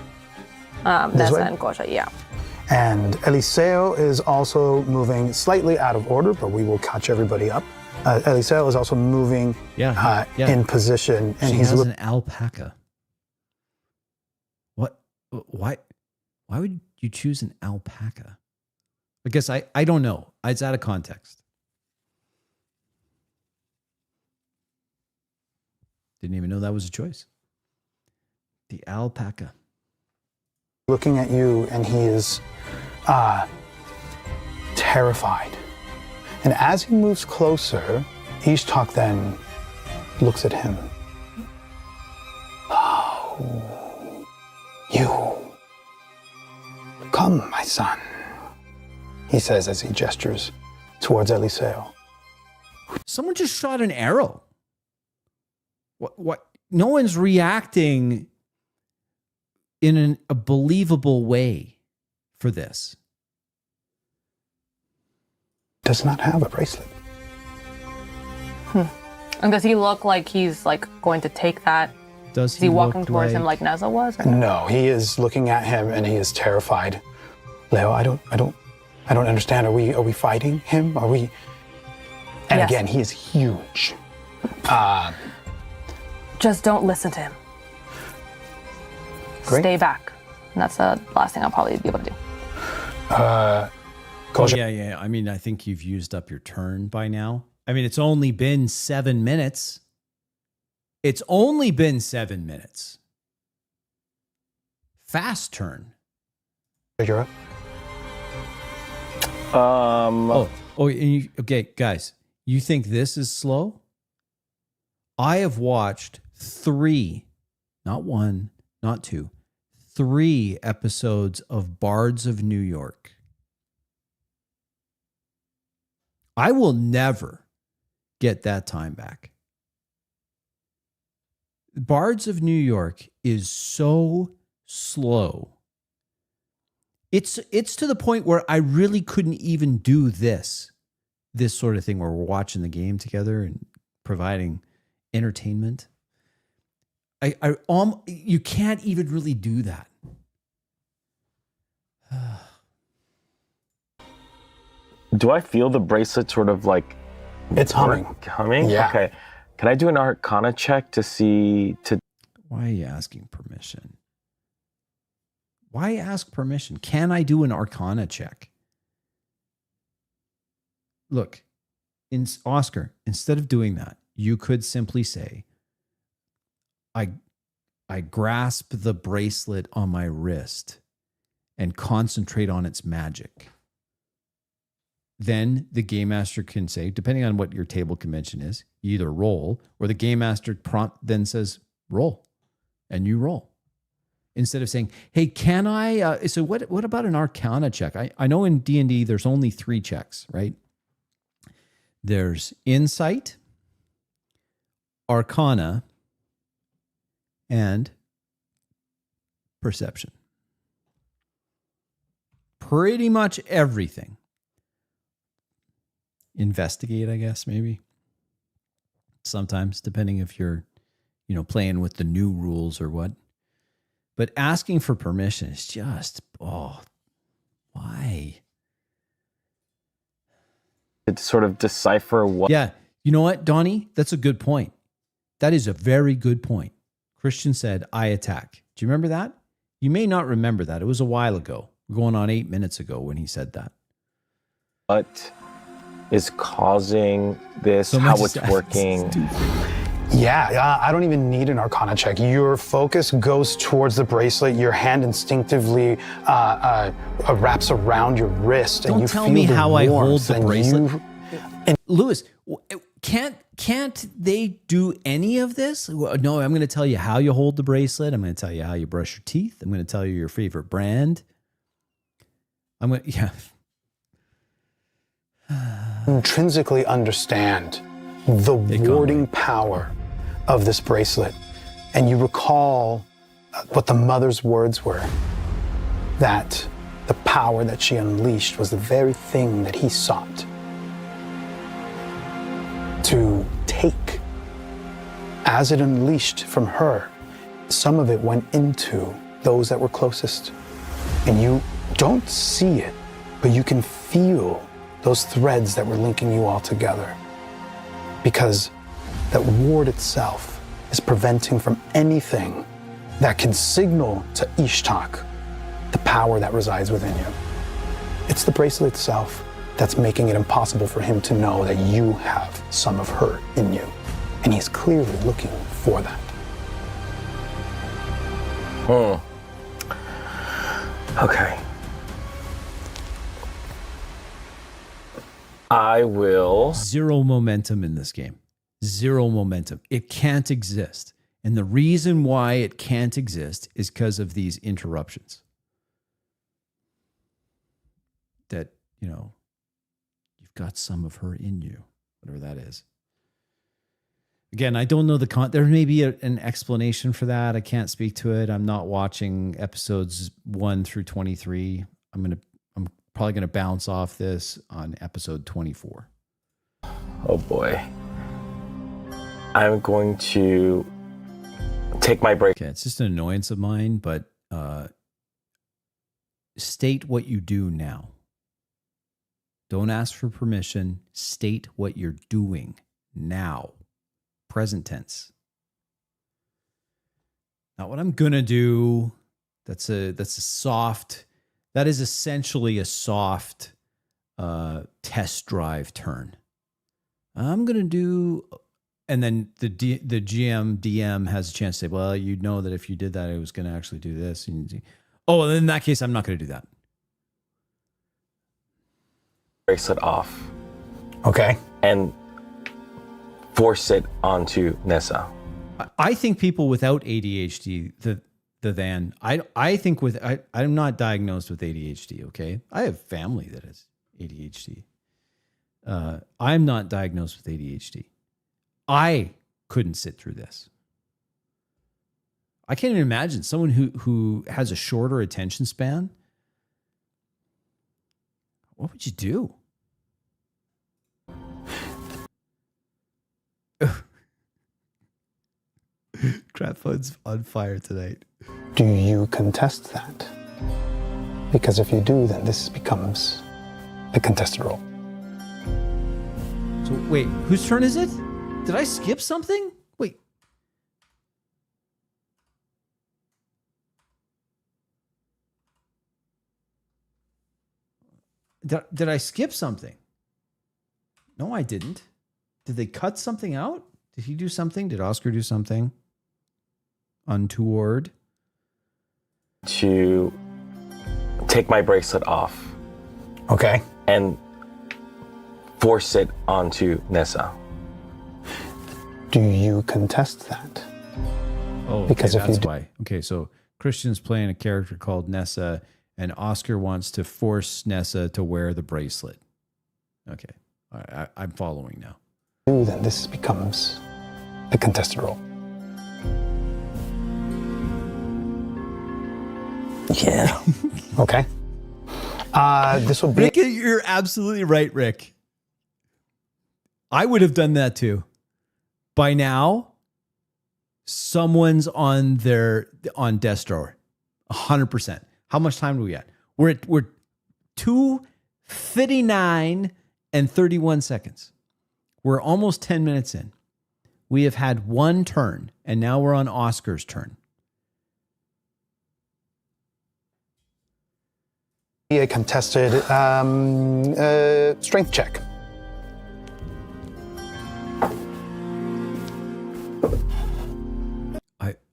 Nessa way? and Gosha. Yeah. And Eliseo is also moving slightly out of order, but we will catch everybody up. Eliseo is also moving in position, and She he's has an alpaca. What? Why would you choose an alpaca? I guess I don't know. It's out of context. Didn't even know that was a choice. The alpaca. Looking at you, and he is terrified. And as he moves closer, Ishtak then looks at him. Oh, you. Come, my son, he says as he gestures towards Eliseo. Someone just shot an arrow. What? No one's reacting in a believable way for this. Does not have a bracelet. And does he look like he's like going to take that? Does Is he walking towards him like Neza was? Or No, he is looking at him and he is terrified. Leo, I don't understand. Are we fighting him? Are we? And Yes. again, he is huge. Just don't listen to him. Great. Stay back. And that's the last thing I'll probably be able to do. Oh, yeah. I mean, I think you've used up your turn by now. I mean, it's only been 7 minutes. It's only been 7 minutes. Fast turn. You're up. Okay, guys. You think this is slow? I have watched 3, not 1, not 2, 3 episodes of Bards of New York. I will never get that time back. Bards of New York is so slow. It's to the point where I really couldn't even do this sort of thing where we're watching the game together and providing entertainment. You can't even really do that. Do I feel the bracelet sort of like It's humming. Humming? Yeah. Okay. Can I do an Arcana check to see Why are you asking permission? Why ask permission? Can I do an Arcana check? Look, Oscar, instead of doing that, you could simply say, I grasp the bracelet on my wrist and concentrate on its magic. Then the game master can say, depending on what your table convention is, you either roll, or the game master prompt then says, roll, and you roll. Instead of saying, hey, can I, so what about an Arcana check? I know in D&D there's only 3 checks, right? There's Insight, Arcana, and Perception. Pretty much everything. Investigate, I guess, maybe. Sometimes, depending if you're, playing with the new rules or what. But asking for permission is just, why? to sort of decipher what? Yeah. You know what, Donnie? That's a good point. That is a very good point. Christian said, I attack. Do you remember that? You may not remember that. It was a while ago. We're going on 8 minutes ago when he said that. What is causing this? How it's working? Yeah, I don't even need an Arcana check. Your focus goes towards the bracelet. Your hand instinctively wraps around your wrist, and Don't you tell feel me the how I hold warmth, the and bracelet. you- Lewis, can't they do any of this? No, I'm going to tell you how you hold the bracelet. I'm going to tell you how you brush your teeth. I'm going to tell you your favorite brand. intrinsically understand the warding power of this bracelet, and you recall what the mother's words were, that the power that she unleashed was the very thing that he sought to take. As it unleashed from her, some of it went into those that were closest, and you don't see it, but you can feel those threads that were linking you all together, because that ward itself is preventing from anything that can signal to Ishtak the power that resides within you. It's the bracelet itself that's making it impossible for him to know that you have some of her in you. And he's clearly looking for that. Okay. I will. Zero momentum in this game. Zero momentum. It can't exist. And the reason why it can't exist is because of these interruptions. That, you know, you've got some of her in you, whatever that is. Again, I don't know there may be an explanation for that. I can't speak to it. I'm not watching episodes 1 through 23. I'm probably going to bounce off this on episode 24. Oh boy. I'm going to take my break. Okay, it's just an annoyance of mine, but state what you do now. Don't ask for permission. State what you're doing now. Present tense. Not what I'm gonna do. That is essentially a soft test drive turn. I'm gonna do, and then the GM DM has a chance to say, well, you know that if you did that, it was gonna actually do this. Oh, in that case, I'm not gonna do that. Bracelet off. Okay. And force it onto Nessa. I think people without ADHD, I'm not diagnosed with ADHD, okay? I have family that has ADHD. I'm not diagnosed with ADHD. I couldn't sit through this. I can't even imagine someone who has a shorter attention span. What would you do? Crapfoot's on fire tonight. Do you contest that? Because if you do, then this becomes a contested role. So wait, whose turn is it? Did I skip something? Wait. Did I skip something? No, I didn't. Did they cut something out? Did he do something? Did Oscar do something untoward? To take my bracelet off. Okay. And force it onto Nessa. Do you contest that? Oh, because okay, if you that's why. Okay, so Christian's playing a character called Nessa, and Oscar wants to force Nessa to wear the bracelet. Okay, all right, I'm following now. Then this becomes a contested role. Yeah. Okay. This will be. Rick, you're absolutely right, Rick. I would have done that too. By now, someone's on death's door. 100%. How much time do we got? We're 2:59 and 31 seconds. We're almost 10 minutes in. We have had one turn, and now we're on Oscar's turn. A contested strength check.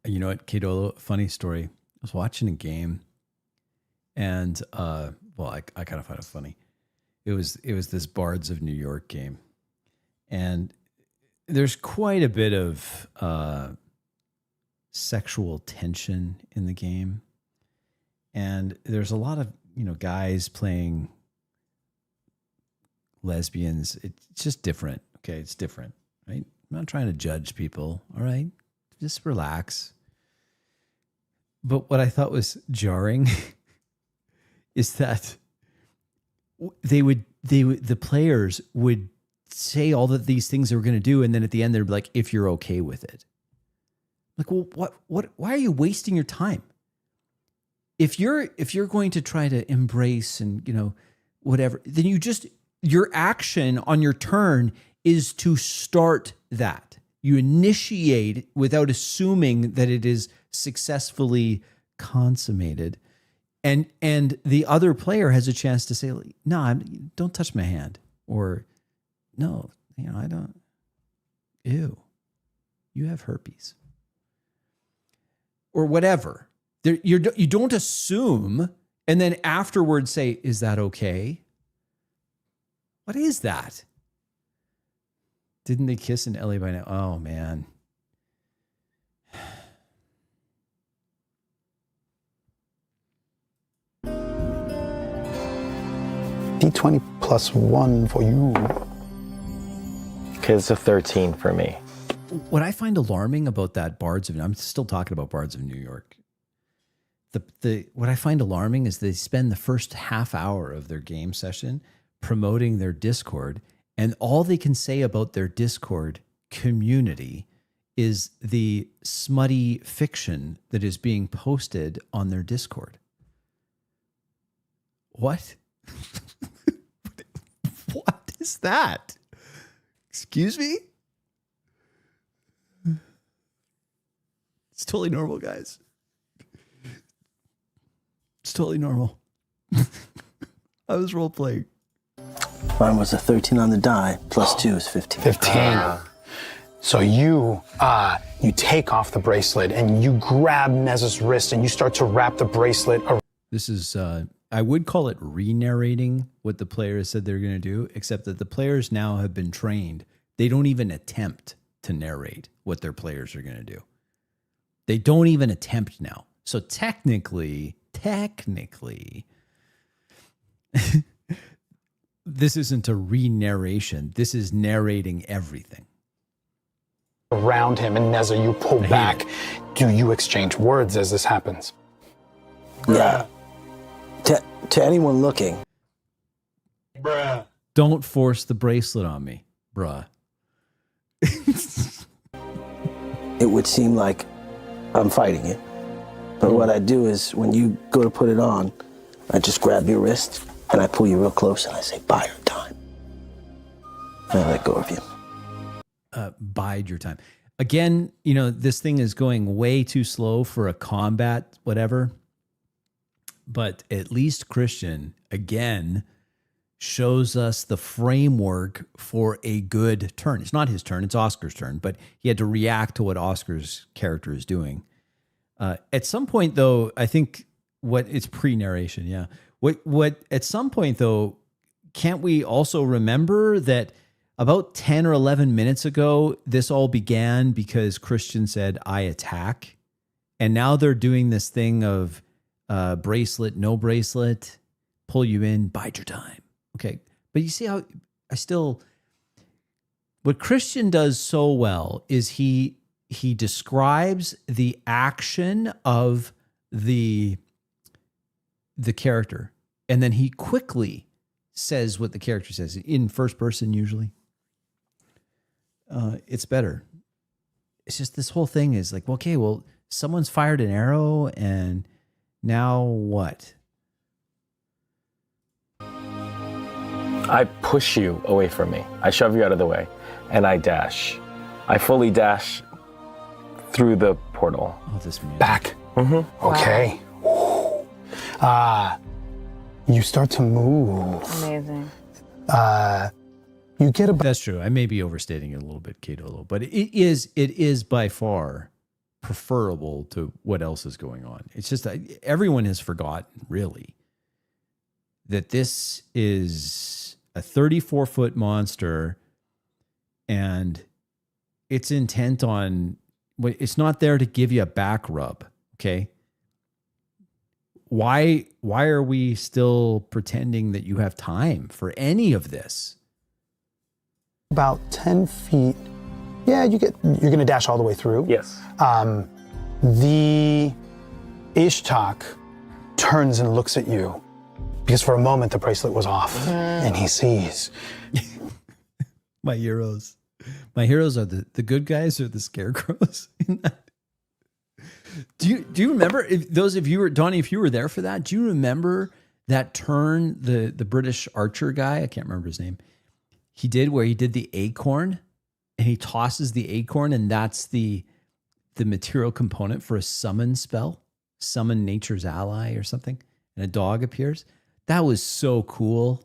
You know what, Kato, funny story. I was watching a game, and I kind of find it funny. It was this Bards of New York game, and there's quite a bit of sexual tension in the game, and there's a lot of guys playing lesbians. It's just different. Okay, it's different, right? I'm not trying to judge people. All right, just relax. But what I thought was jarring is that the players would say all of these things they were going to do, and then at the end they'd be like, "If you're okay with it." Like, well, what? Why are you wasting your time? If you're going to try to embrace and whatever, then your action on your turn is to start that. You initiate without assuming that it is successfully consummated, and the other player has a chance to say, "No, don't touch my hand," or "No, I don't. Ew, you have herpes." or whatever. You don't assume and then afterwards say, is that okay? What is that? Didn't they kiss in LA by now? Oh, man. D20 plus 1 for you. Okay, it's a 13 for me. What I find alarming about that I'm still talking about Bards of New York. What I find alarming is they spend the first half hour of their game session promoting their Discord, and all they can say about their Discord community is the smutty fiction that is being posted on their Discord. What? What is that? Excuse me? It's totally normal, guys. It's totally normal. I was role playing. Mine was a 13 on the die, plus 2 is 15. 15. So you take off the bracelet and you grab Nez's wrist and you start to wrap the bracelet around. This is, I would call it re-narrating what the players said they're going to do, except that the players now have been trained. They don't even attempt to narrate what their players are going to do. They don't even attempt now. So technically, this isn't a re-narration. This is narrating everything. Around him, and Neza, you pull back. Do you exchange words as this happens? Yeah. To anyone looking. Bruh. Don't force the bracelet on me, bruh. It would seem like I'm fighting it. But what I do is when you go to put it on, I just grab your wrist and I pull you real close and I say, buy your time. And I let go of you. Bide your time. Again, this thing is going way too slow for a combat, whatever. But at least Christian, again, shows us the framework for a good turn. It's not his turn, it's Oscar's turn, but he had to react to what Oscar's character is doing. At some point, though, I think it's pre-narration, yeah. What at some point, though, can't we also remember that about 10 or 11 minutes ago, this all began because Christian said, I attack. And now they're doing this thing of bracelet, no bracelet, pull you in, bide your time. Okay. But you see how what Christian does so well is he describes the action of the character. And then he quickly says what the character says in first person, usually. It's better. It's just this whole thing is like, okay, well, someone's fired an arrow and now what? I push you away from me. I shove you out of the way and I dash. I fully dash through the portal. Oh, this music. Back. Mm-hmm. Okay. Wow. You start to move. Amazing. You get about. That's true. I may be overstating it a little bit, Kato, but it is by far preferable to what else is going on. It's just that everyone has forgotten, really, that this is a 34-foot monster and it's intent on, it's not there to give you a back rub, okay? Why are we still pretending that you have time for any of this? About 10 feet. Yeah, you're going to dash all the way through. Yes. The Ishtak turns and looks at you because for a moment the bracelet was off and he sees. My heroes are the good guys or the scarecrows in that? Do you remember, Donnie, if you were there for that, do you remember that turn the British archer guy, I can't remember his name, he did where he did the acorn and he tosses the acorn and that's the material component for a summon spell, summon nature's ally or something, and a dog appears? That was so cool.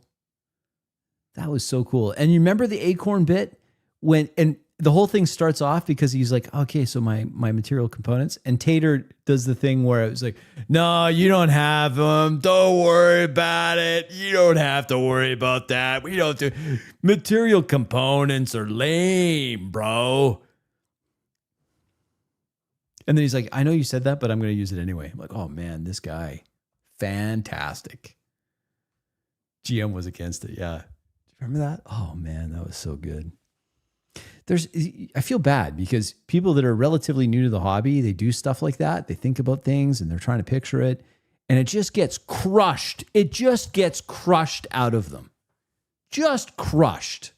And you remember the acorn bit? And the whole thing starts off because he's like, okay, so my material components, and Tater does the thing where it was like, no, you don't have them. Don't worry about it. You don't have to worry about that. We don't do material components are lame, bro. And then he's like, I know you said that, but I'm going to use it anyway. I'm like, oh man, this guy, fantastic. GM was against it. Yeah. Remember that? Oh man, that was so good. I feel bad because people that are relatively new to the hobby, they do stuff like that. They think about things and they're trying to picture it, and it just gets crushed. It just gets crushed out of them. Just crushed.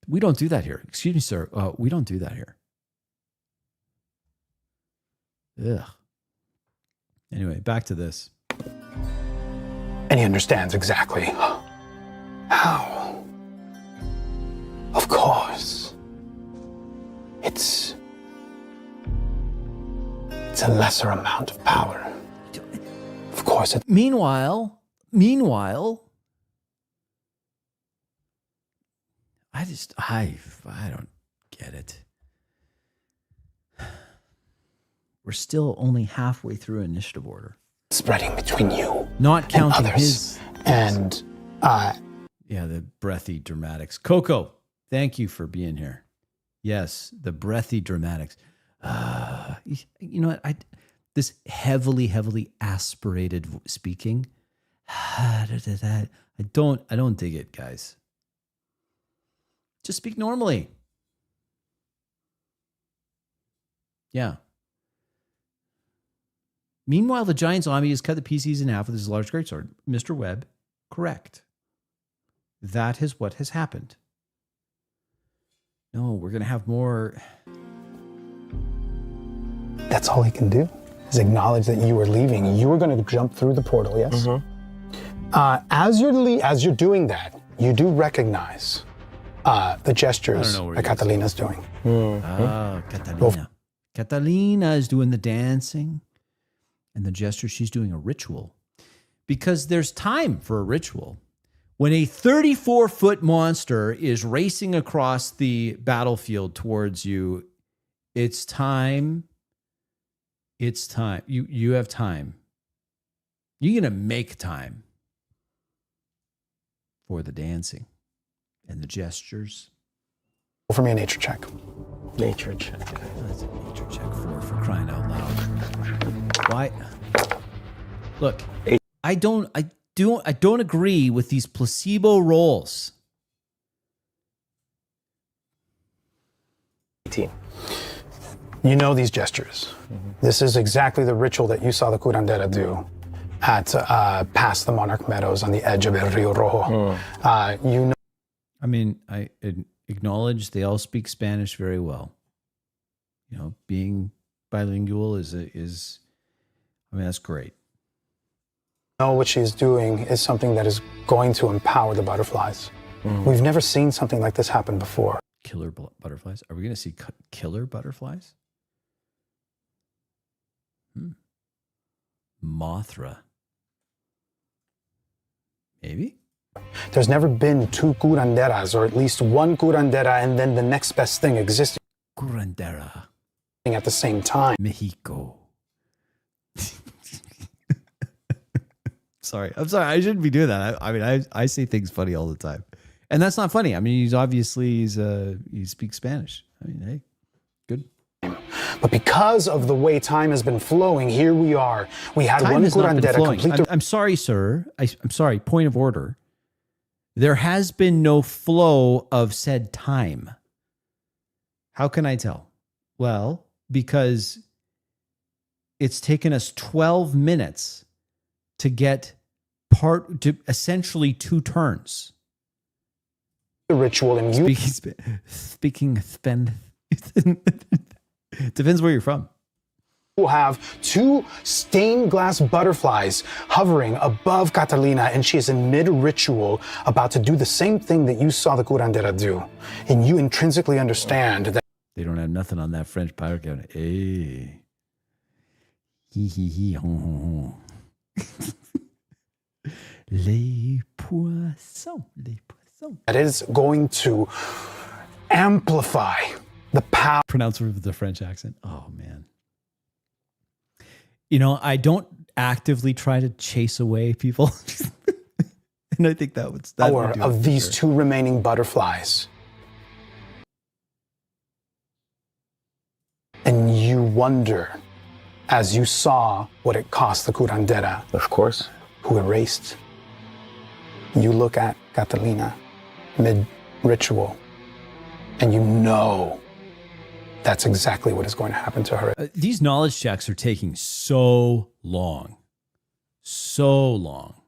We don't do that here. Excuse me, sir. We don't do that here. Ugh. Anyway, back to this. And he understands exactly how. Of course. It's a lesser amount of power. Of course. Meanwhile, I don't get it. We're still only halfway through initiative order. Spreading between you, not counting and others, his and yeah, the breathy dramatics. Coco, thank you for being here. Yes, the breathy dramatics. You know what? This heavily aspirated speaking. I don't dig it, guys. Just speak normally. Yeah. Meanwhile, the giant zombie has cut the PCs in half with his large greatsword. Mr. Webb, correct. That is what has happened. No, we're going to have more. That's all he can do, is acknowledge that you are leaving. You are going to jump through the portal, yes? Mm-hmm. As you're doing that, you do recognize the gestures that Catalina's doing. Mm-hmm. Catalina. Catalina is doing the dancing. And the gesture, she's doing a ritual. Because there's time for a ritual. When a 34-foot monster is racing across the battlefield towards you, it's time. It's time. You have time. You're going to make time for the dancing and the gestures. For me, a nature check. Nature check. That's a nature check for crying out loud. Why? Look, I don't agree with these placebo rolls. 18. You know these gestures. Mm-hmm. This is exactly the ritual that you saw the curandera do at past the Monarch Meadows on the edge of El Rio Rojo. You know. I mean, I acknowledge they all speak Spanish very well. You know, being bilingual is I mean, that's great. Know what she's doing is something that is going to empower the butterflies. Mm. We've never seen something like this happen before. Killer butterflies? Are we going to see killer butterflies? Mothra. Maybe? There's never been two curanderas, or at least one curandera and then the next best thing existing. Curandera. At the same time. Mexico. I'm sorry. I shouldn't be doing that. I mean, I say things funny all the time. And that's not funny. I mean, he speaks Spanish. I mean, hey, good. But because of the way time has been flowing, here we are. We had one curandera complete. I'm sorry, sir. I'm sorry. Point of order. There has been no flow of said time. How can I tell? Well, because it's taken us 12 minutes to get essentially 2 turns. The ritual and you speaking Spanish. Depends where you're from. You have 2 stained glass butterflies hovering above Catalina, and she is in mid-ritual about to do the same thing that you saw the curandera do. And you intrinsically understand that they don't have nothing on that French powder cabinet. Hey. Hee, hon, hon, hon. Les poissons. That is going to amplify the power. Pronounce it with the French accent. Oh, man. You know, I don't actively try to chase away people. And I think that would do it Of for these sure. two remaining butterflies. And you wonder, as you saw what it cost the curandera, Of course. who erased, you look at Catalina mid-ritual, and you know that's exactly what is going to happen to her. These knowledge checks are taking so long. So long.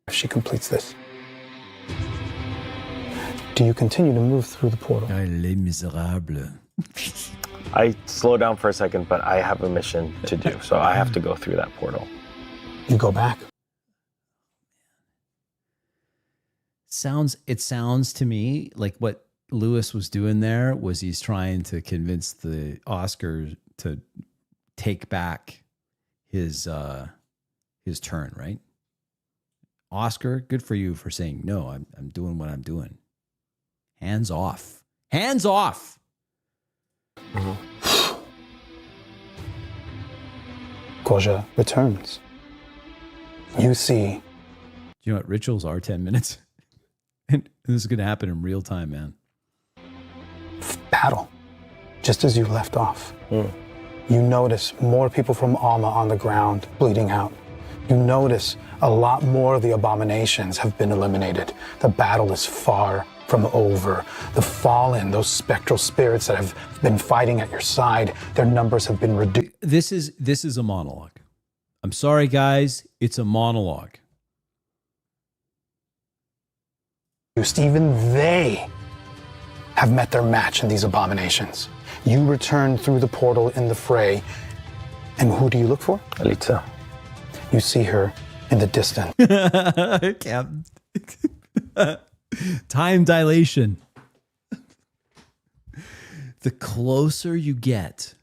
If she completes this. Do you continue to move through the portal? Les Miserables. I slow down for a second, but I have a mission to do, so I have to go through that portal. You go back. It sounds to me like what Lewis was doing there was he's trying to convince the Oscar to take back his turn, right? Oscar, good for you for saying no. I'm doing what I'm doing. Hands off. Hands off. Koja returns. You see. Do you know what rituals are? 10 minutes. And this is going to happen in real time, man. Battle. Just as you left off. You notice more people from Alma on the ground bleeding out. You notice a lot more of the abominations have been eliminated. The battle is far from over. The fallen, those spectral spirits that have been fighting at your side, their numbers have been reduced. This is a monologue. I'm sorry, guys. It's a monologue. Even they have met their match in these abominations. You return through the portal in the fray, and who do you look for? Elitza. You see her in the distance. Time dilation. The closer you get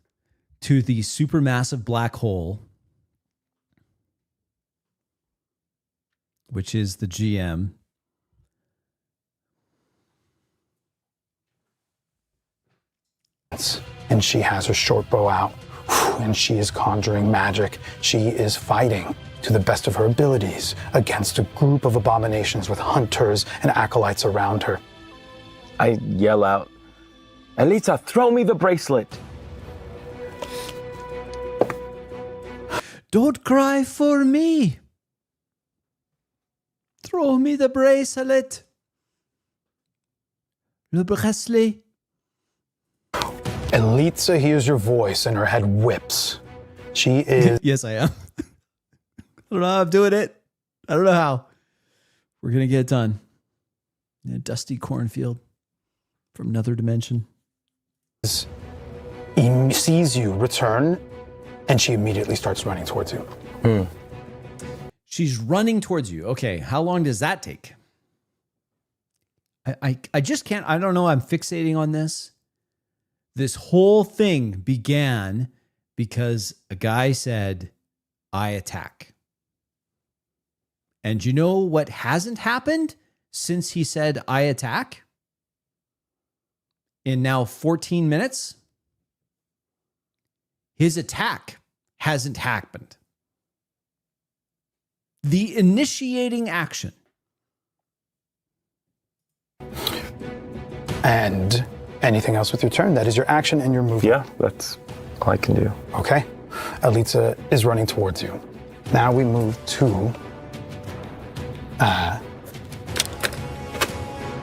to the supermassive black hole, which is the GM, and she has her short bow out, and she is conjuring magic. She is fighting to the best of her abilities against a group of abominations with hunters and acolytes around her. I yell out, Elitza, throw me the bracelet. don't cry for me. Throw me the bracelet. Le bracelet. Elitza hears your voice and her head whips. She is... Yes, I am. I don't know how I'm doing it. I don't know how. We're going to get it done. In a dusty cornfield from another dimension. He sees you return, and she immediately starts running towards you. She's running towards you. Okay, how long does that take? I just can't, I don't know, I'm fixating on this. This whole thing began because a guy said, I attack. And you know what hasn't happened since he said, I attack? In now 14 minutes? His attack hasn't happened. The initiating action. And anything else with your turn? That is your action and your movement. Yeah, that's all I can do. Okay. Elitza is running towards you. Now we move to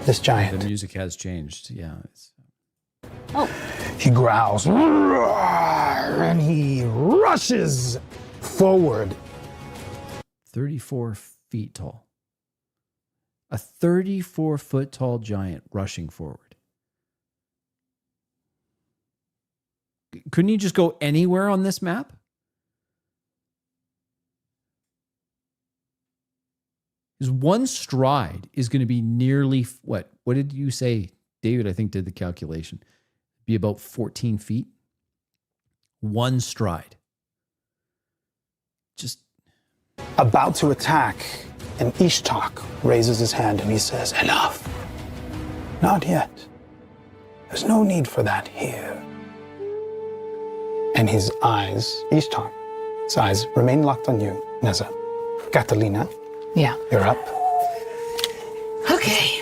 this giant. The music has changed. Yeah. He growls and he rushes forward. 34 feet tall. A 34-foot tall giant rushing forward. Couldn't you just go anywhere on this map? His one stride is going to be nearly, what did you say? David, I think, did the calculation. Be about 14 feet. One stride. Just About to attack, and Ishtak raises his hand and he says, enough. Not yet. There's no need for that here. And his eyes, Ishtar, his eyes remain locked on you, Neza. Catalina, Yeah. you're up. Okay.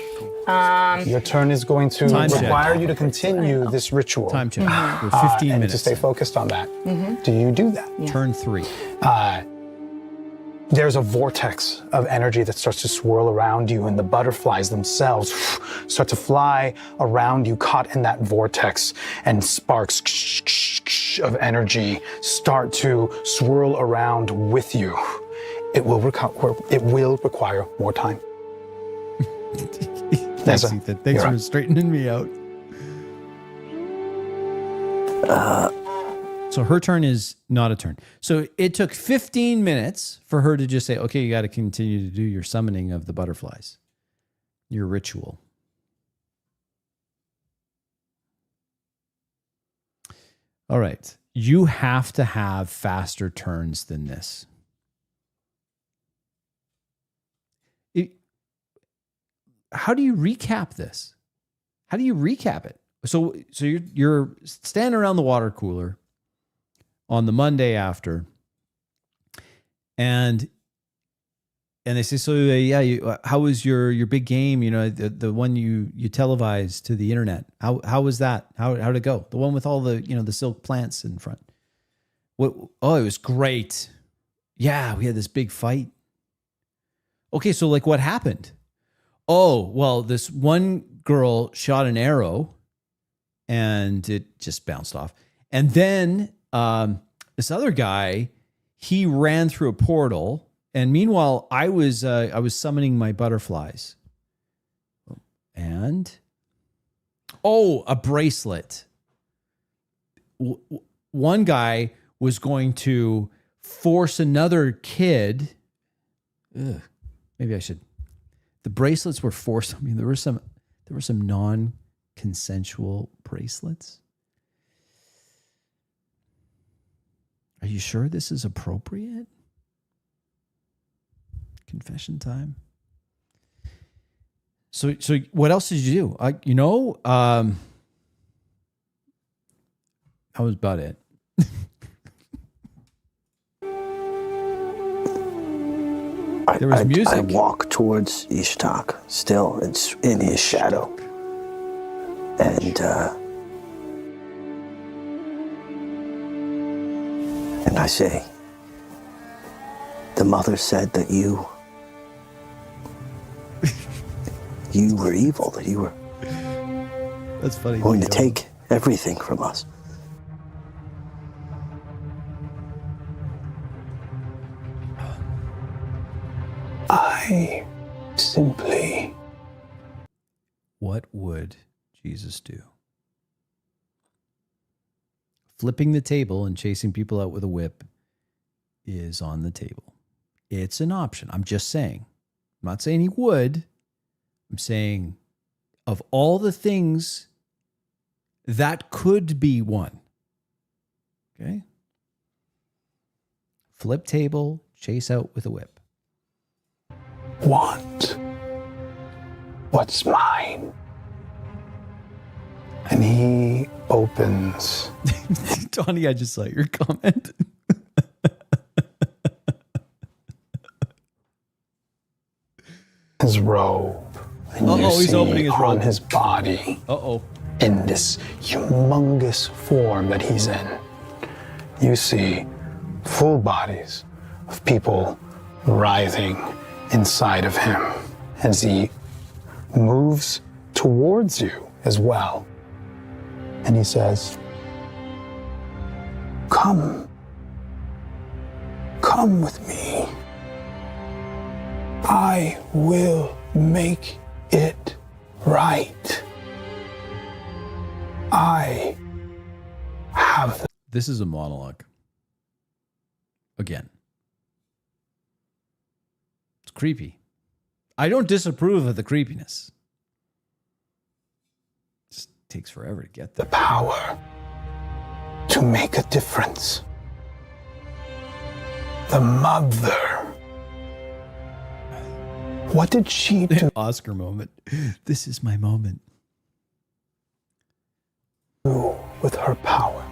Your turn is going to Time check. require you to continue this ritual. Time check. We're 15 and minutes. to stay focused on that. Do you do that? Turn 3. There's a vortex of energy that starts to swirl around you, and the butterflies themselves start to fly around you, caught in that vortex, and sparks of energy start to swirl around with you. It will require more time. Thanks, Neza, Ethan. Thanks you're for up. straightening me out. So her turn is not a turn. So it took 15 minutes for her to just say, okay, you got to continue to do your summoning of the butterflies, your ritual. All right. You have to have faster turns than this. How do you recap this? How do you recap it? So you're standing around the water cooler on the Monday after, and they say, so how was your big game? You know, the one you televised to the internet. How was that? How'd it go? The one with all the the silk plants in front. What? Oh, it was great. Yeah, we had this big fight. Okay, so like what happened? Oh, well, this one girl shot an arrow and it just bounced off. And then this other guy, he ran through a portal. And meanwhile, I was summoning my butterflies. And, a bracelet. One guy was going to force another kid. Maybe I should. The bracelets were forced. I mean, there were some non-consensual bracelets. Are you sure this is appropriate? Confession time. So what else did you do? That was about it. There was music. I walk towards Ishtar, still it's in his shadow. And I say, the mother said that you were evil, that you were That's funny. going to take everything from us. I simply... What would Jesus do? Flipping the table and chasing people out with a whip is on the table. It's an option. I'm just saying. I'm not saying he would. I'm saying of all the things, that could be one. Okay? Flip table, chase out with a whip. Want what's mine. And he opens Donnie, I just saw your comment. his robe. And you he's see opening his on robe. his body, in this humongous form that he's in, you see full bodies of people writhing inside of him as he moves towards you as well. And he says, come with me. I will make it right. I have... This is a monologue. Again. It's creepy. I don't disapprove of the creepiness. It just takes forever to get there. the power to make a difference. The mother. What did she do? Oscar moment. This is my moment. with her power.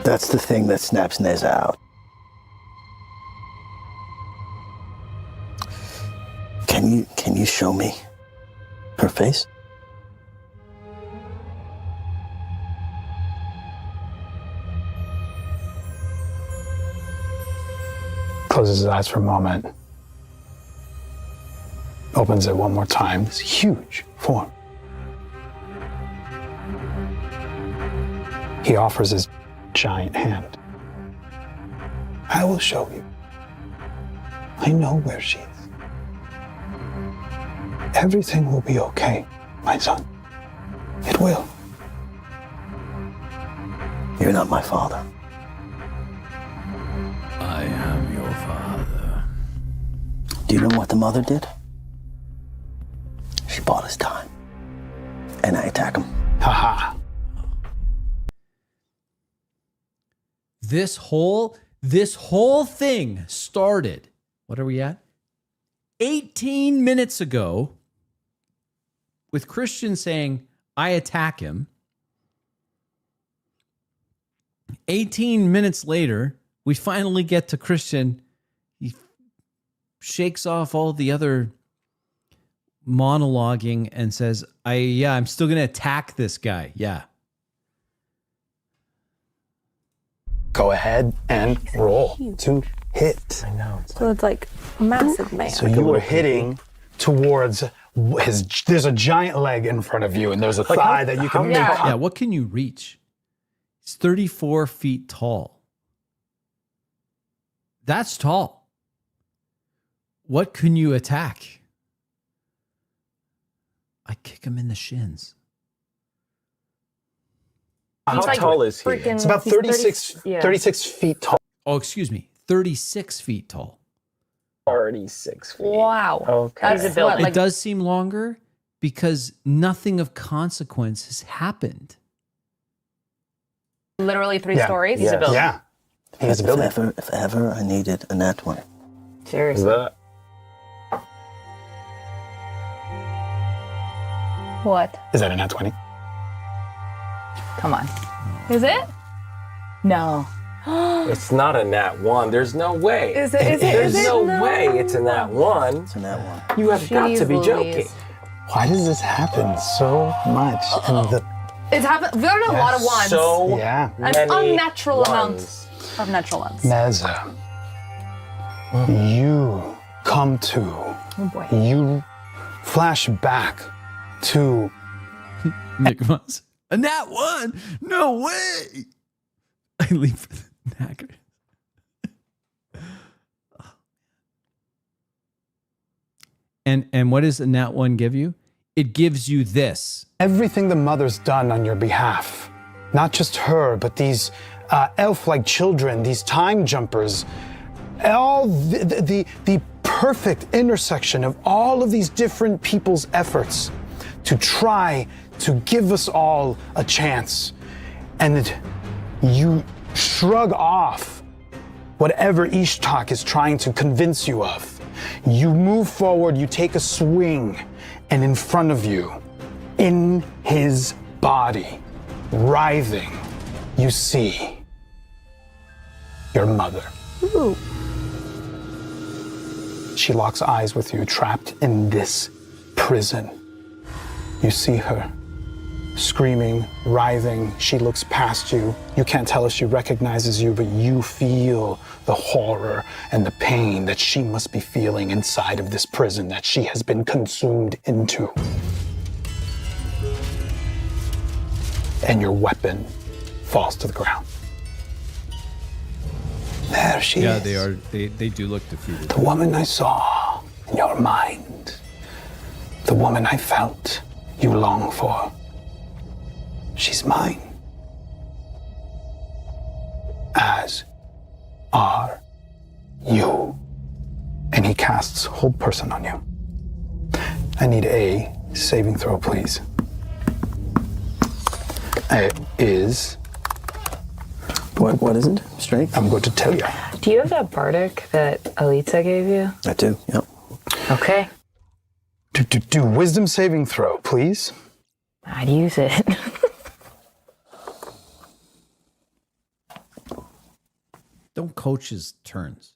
That's the thing that snaps Neza out. Can you show me her face? Closes his eyes for a moment. Opens it one more time. This huge form. He offers his giant hand. I will show you. I know where she is. Everything will be okay, my son. It will. You're not my father. I am your father. Do you know what the mother did? She bought us time. And I attack him. Haha. This whole thing started, what are we at? 18 minutes ago with Christian saying, I attack him. 18 minutes later, we finally get to Christian. He shakes off all the other monologuing and says, I'm still going to attack this guy. Yeah. Go ahead and roll to hit. I know. So it's like massive man. So you were hitting towards there's a giant leg in front of you and there's a thigh that you can make. Yeah, what can you reach? It's 34 feet tall. That's tall. What can you attack? I kick him in the shins. How tall is he? It's about 36 feet tall. Oh, excuse me. 36 feet tall. 36 feet. Wow. Okay. That's what, It does seem longer because nothing of consequence has happened. literally 3 stories. He's a builder. Yeah. He's a builder. If ever I needed a nat 20. Is Seriously. that? What? Is that a nat 20? Come on. Is it? No. It's not a nat 1. There's no way. Is it? Is it? There's Is it? no way it's a nat 1. It's a nat 1. You have got to be Jeez joking. Louise. Why does this happen so much in the It's happened. We've done a lot of ones. So yeah. An many unnatural amount ones. of natural ones. Neza? You come to. Oh boy. You flash back to Nick Moss. A nat 1? No way. I leave for the knacker. And what does a nat 1 give you? It gives you this. everything the mother's done on your behalf. Not just her, but these elf-like children, these time jumpers, all the perfect intersection of all of these different people's efforts to try to give us all a chance. And you shrug off whatever Ishtak is trying to convince you of. You move forward, you take a swing, and in front of you, in his body, writhing, you see your mother. Ooh. She locks eyes with you, trapped in this prison. You see her screaming, writhing. She looks past you. You can't tell if she recognizes you, but you feel the horror and the pain that she must be feeling inside of this prison that she has been consumed into. And your weapon falls to the ground. There she is. Yeah, they do look defeated. The woman I saw in your mind. The woman I felt you long for. She's mine. As are you. And he casts hold person on you. I need a saving throw, please. It is. What is it? Strength? I'm going to tell you. Do you have that bardic that Alita gave you? I do, yep. Okay. Do wisdom saving throw, please. I'd use it. Don't coach his turns.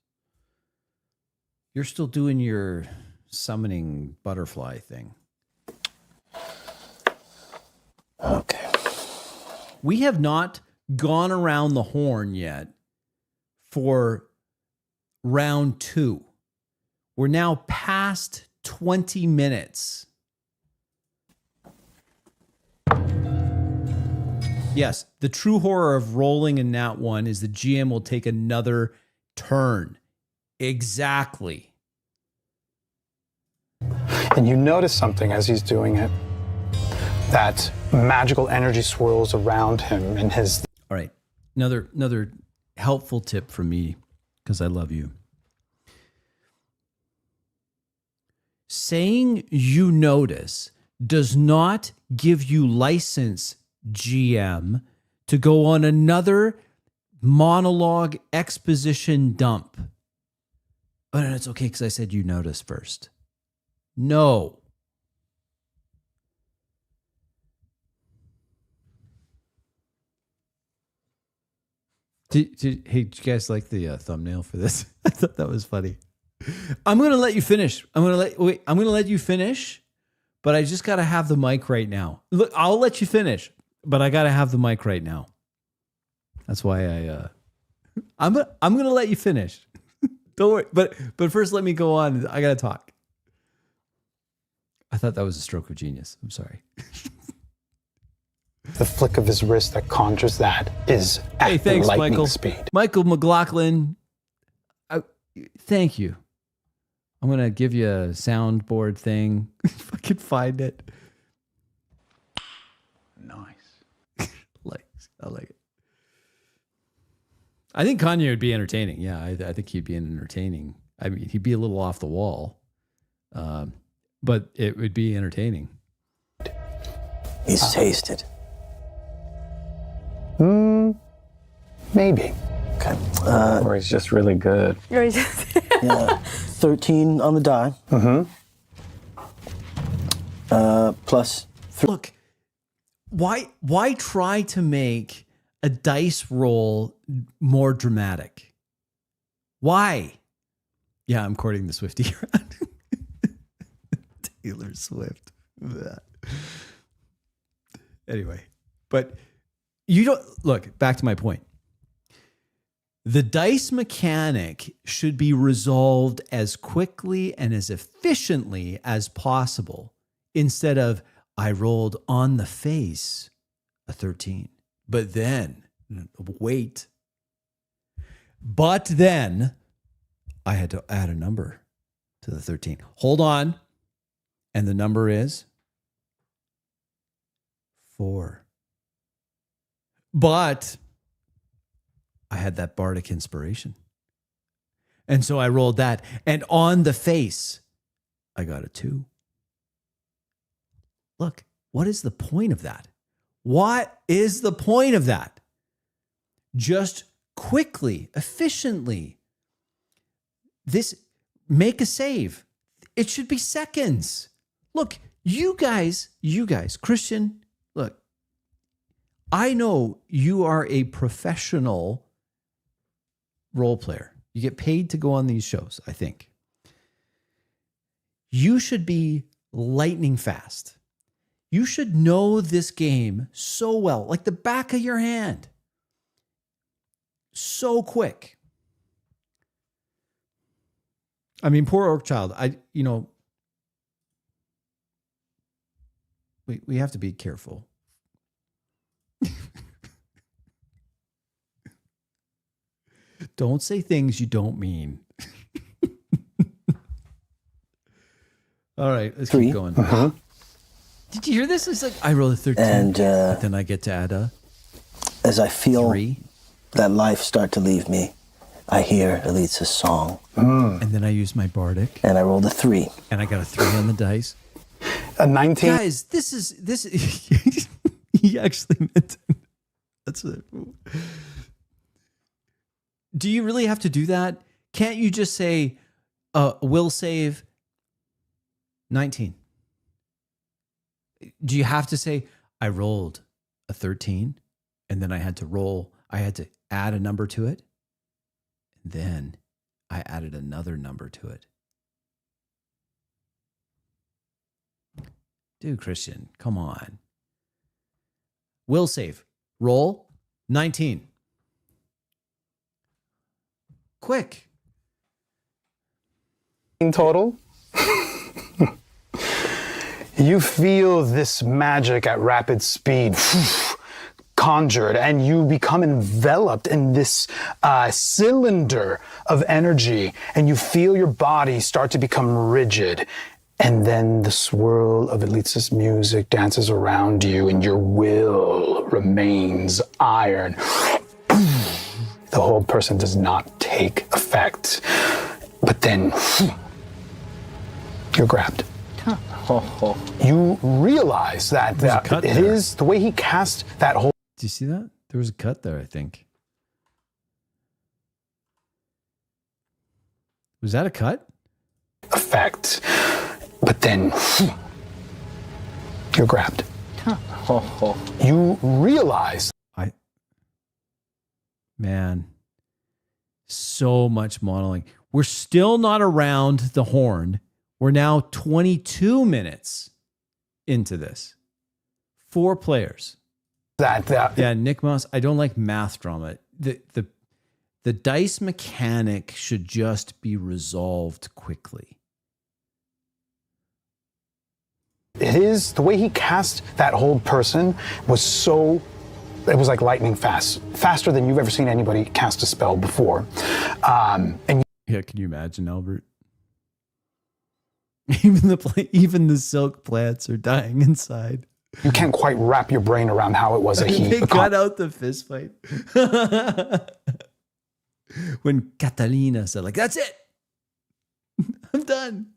You're still doing your summoning butterfly thing. Okay. We have not gone around the horn yet for round 2. We're now past 20 minutes. Yes, the true horror of rolling in that one is the GM will take another turn. Exactly. And you notice something as he's doing it. That magical energy swirls around him and his... All right. Another helpful tip from me, because I love you. Saying you notice does not give you license, GM, to go on another monologue exposition dump. But it's okay because I said you notice first. No. Hey, did you guys like the thumbnail for this? I thought that was funny. I'm gonna let you finish. I'm gonna let you finish, but I just gotta have the mic right now. Look, I'll let you finish, but I gotta have the mic right now. That's why I'm gonna let you finish. Don't worry. But first, let me go on. I gotta talk. I thought that was a stroke of genius. I'm sorry. The flick of his wrist that conjures that is at lightning speed. Michael McLaughlin, thank you. I'm going to give you a soundboard thing. If I can find it. Nice. I like it. I think Kanye would be entertaining. Yeah, I think he'd be entertaining. I mean, he'd be a little off the wall, but it would be entertaining. He's tasted. Maybe. Okay. Or he's just really good. Yeah. 13 on the die. Plus 3. Look, why try to make a dice roll more dramatic? Why? Yeah, I'm courting the Swiftie. Taylor Swift. Anyway, but you don't look back to my point. The dice mechanic should be resolved as quickly and as efficiently as possible instead of I rolled on the face a 13. But then, wait. But then I had to add a number to the 13. Hold on. And the number is 4. But I had that bardic inspiration. And so I rolled that. And on the face, I got a 2. Look, what is the point of that? What is the point of that? Just quickly, efficiently, make a save. It should be seconds. Look, you guys, Christian, look, I know you are a professional role player. You get paid to go on these shows, I think. You should be lightning fast. You should know this game so well, like the back of your hand. So quick. I mean, poor Orc Child, we have to be careful. Don't say things you don't mean. All right, let's 3. keep going. Did you hear this? It's like I rolled a 13, And then I get to add a as I feel 3, that life start to leave me, I hear Elisa's song. and then I use my bardic, And I rolled a 3. and I got a 3 on the dice. A 19. Guys, this is he actually meant it. That's it. Do you really have to do that? Can't you just say will save 19? Do you have to say, I rolled a 13 and then I had to add a number to it? And then I added another number to it. Dude, Christian, come on. Will save. Roll 19. Quick. In total, you feel this magic at rapid speed conjured, and you become enveloped in this cylinder of energy, and you feel your body start to become rigid. And then the swirl of Elisa's music dances around you, and your will remains iron. The whole person does not take effect. But then you're grabbed. You realize that it is the way he cast that whole. Do you see that? There was a cut there, I think. Was that a cut? Effect. But then you're grabbed. You realize. Man, so much modeling. We're still not around the horn. We're now 22 minutes into this. 4 players. Yeah, Nick Moss, I don't like math drama. The dice mechanic should just be resolved quickly. It is the way he cast that whole person was so. It was like lightning fast, faster than you've ever seen anybody cast a spell before. And yeah, can you imagine, Albert? Even the silk plants are dying inside. You can't quite wrap your brain around how it was that he. They cut out the fist fight. When Catalina said, like, that's it. I'm done.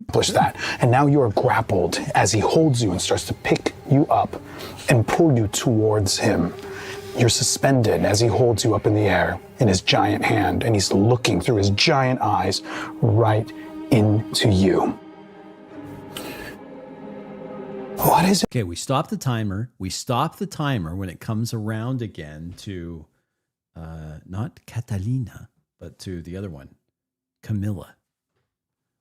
Push that. And now you are grappled as he holds you and starts to pick you up and pull you towards him. You're suspended as he holds you up in the air in his giant hand, and he's looking through his giant eyes right into you. What is it? Okay, we stop the timer. We stop the timer when it comes around again to not Catalina, but to the other one, Camilla.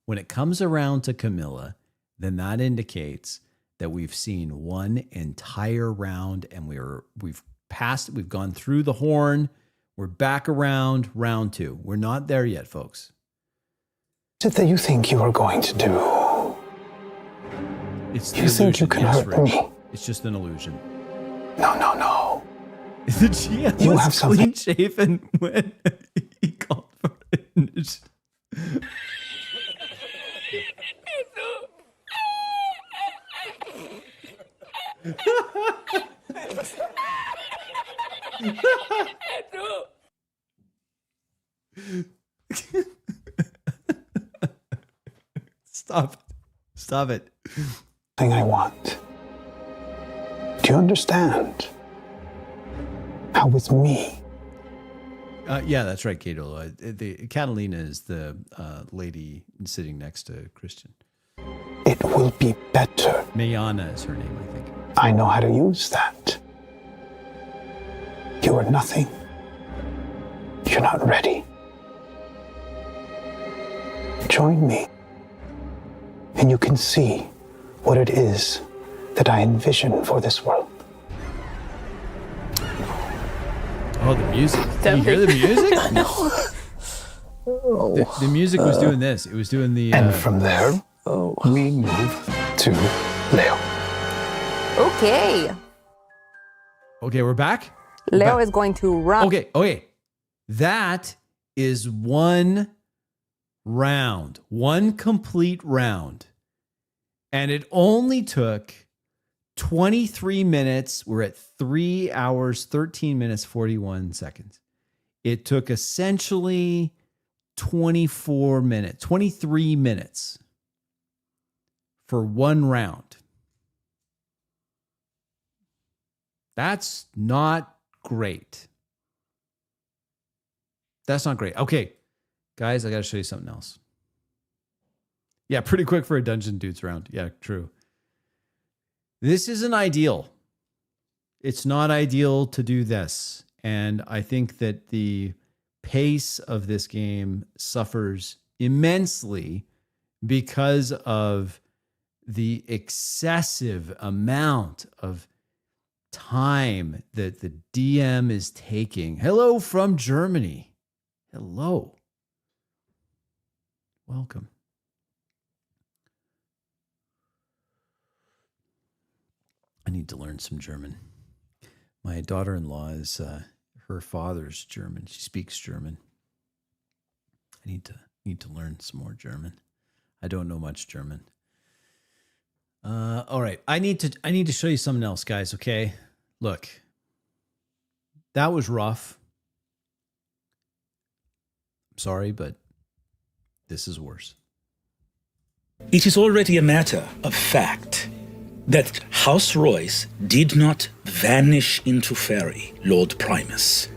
When it comes around to Camilla, then that indicates that we've seen one entire round, and we've passed it. We've gone through the horn. We're back around round 2. We're not there yet, folks. What is it that you think you are going to do? It's you think you can hurt me? It's just an illusion. No. The GM You was have something. clean shaven when he called for it. Stop it. Thing I want. Do you understand? How with me? Yeah, that's right, Cato. Catalina is the lady sitting next to Christian. It will be better. Mayana is her name, I think. I know how to use that. You are nothing. You're not ready. Join me, and you can see what it is that I envision for this world. Oh, the music. Did you hear the music? No. The music was doing this. It was doing the... And from there, we move to Leo. Okay. Okay, we're back? Leo is going to run. Okay. That is one round. One complete round. And it only took 23 minutes. We're at 3 hours, 13 minutes, 41 seconds. It took essentially 23 minutes for one round. That's not great. Okay, guys, I got to show you something else. Yeah, pretty quick for a Dungeon Dudes round. Yeah, true. This isn't ideal. It's not ideal to do this. And I think that the pace of this game suffers immensely because of the excessive amount of time that the DM is taking. Hello from Germany. Hello. Welcome. I need to learn some German. My daughter-in-law is, her father's German. She speaks German. I need to learn some more German. I don't know much German. All right. I need to show you something else, guys. Okay. Look, that was rough. I'm sorry, but this is worse. It is already a matter of fact that House Royce did not vanish into fairy, Lord Primus.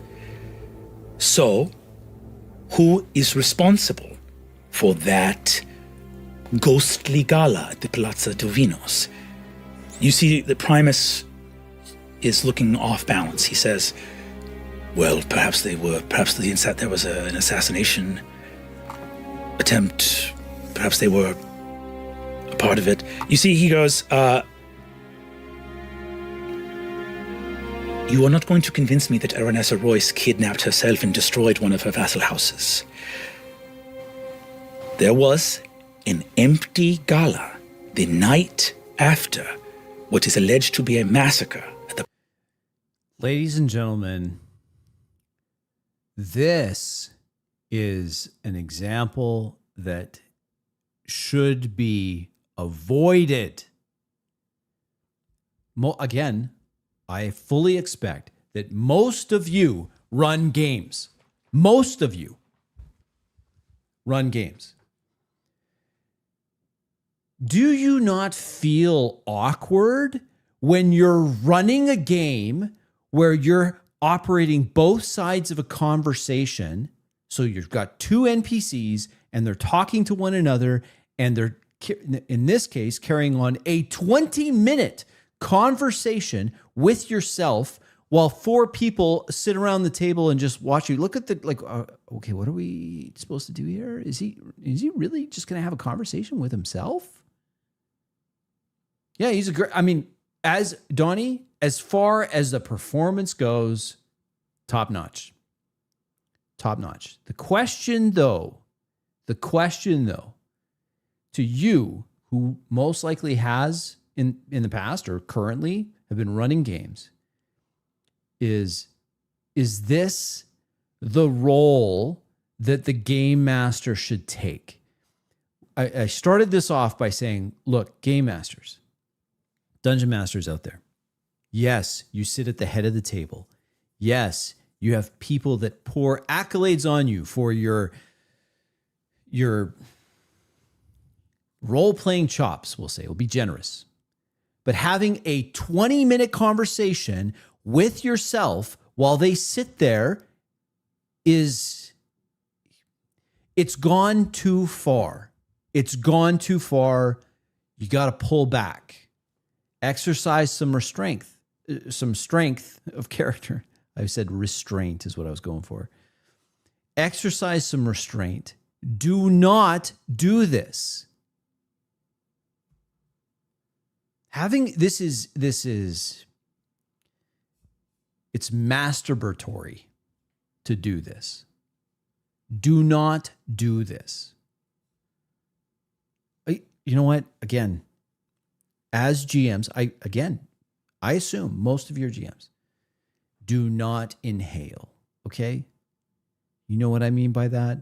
So, who is responsible for that ghostly gala at the Palazzo Dovinos? You see, the Primus is looking off balance. He says, well, perhaps there was an assassination attempt. Perhaps they were a part of it. You see, he goes, you are not going to convince me that Aranessa Royce kidnapped herself and destroyed one of her vassal houses. There was an empty gala the night after what is alleged to be a massacre at the... Ladies and gentlemen, this is an example that should be avoided. Again, I fully expect that most of you run games. Most of you run games. Do you not feel awkward when you're running a game where you're operating both sides of a conversation? So you've got two NPCs and they're talking to one another and they're, in this case, carrying on a 20-minute conversation with yourself while four people sit around the table and just watch you. Look at the, like, okay, what are we supposed to do here? Is he really just going to have a conversation with himself? Yeah, he's a great, I mean, as Donnie, as far as the performance goes, top notch. Top notch. The question though, to you who most likely has in the past or currently have been running games, is this the role that the game master should take? I started this off by saying, look, game masters, dungeon masters out there. Yes, you sit at the head of the table. Yes, you have people that pour accolades on you for your role-playing chops, we'll say. We'll be generous. But having a 20-minute conversation with yourself while they sit there it's gone too far. It's gone too far. You got to pull back. Exercise some restraint, some strength of character. I said restraint is what I was going for. Exercise some restraint. Do not do this. It's masturbatory to do this. Do not do this. You know what? Again, as GMs, I assume most of your GMs do not inhale, okay? You know what I mean by that?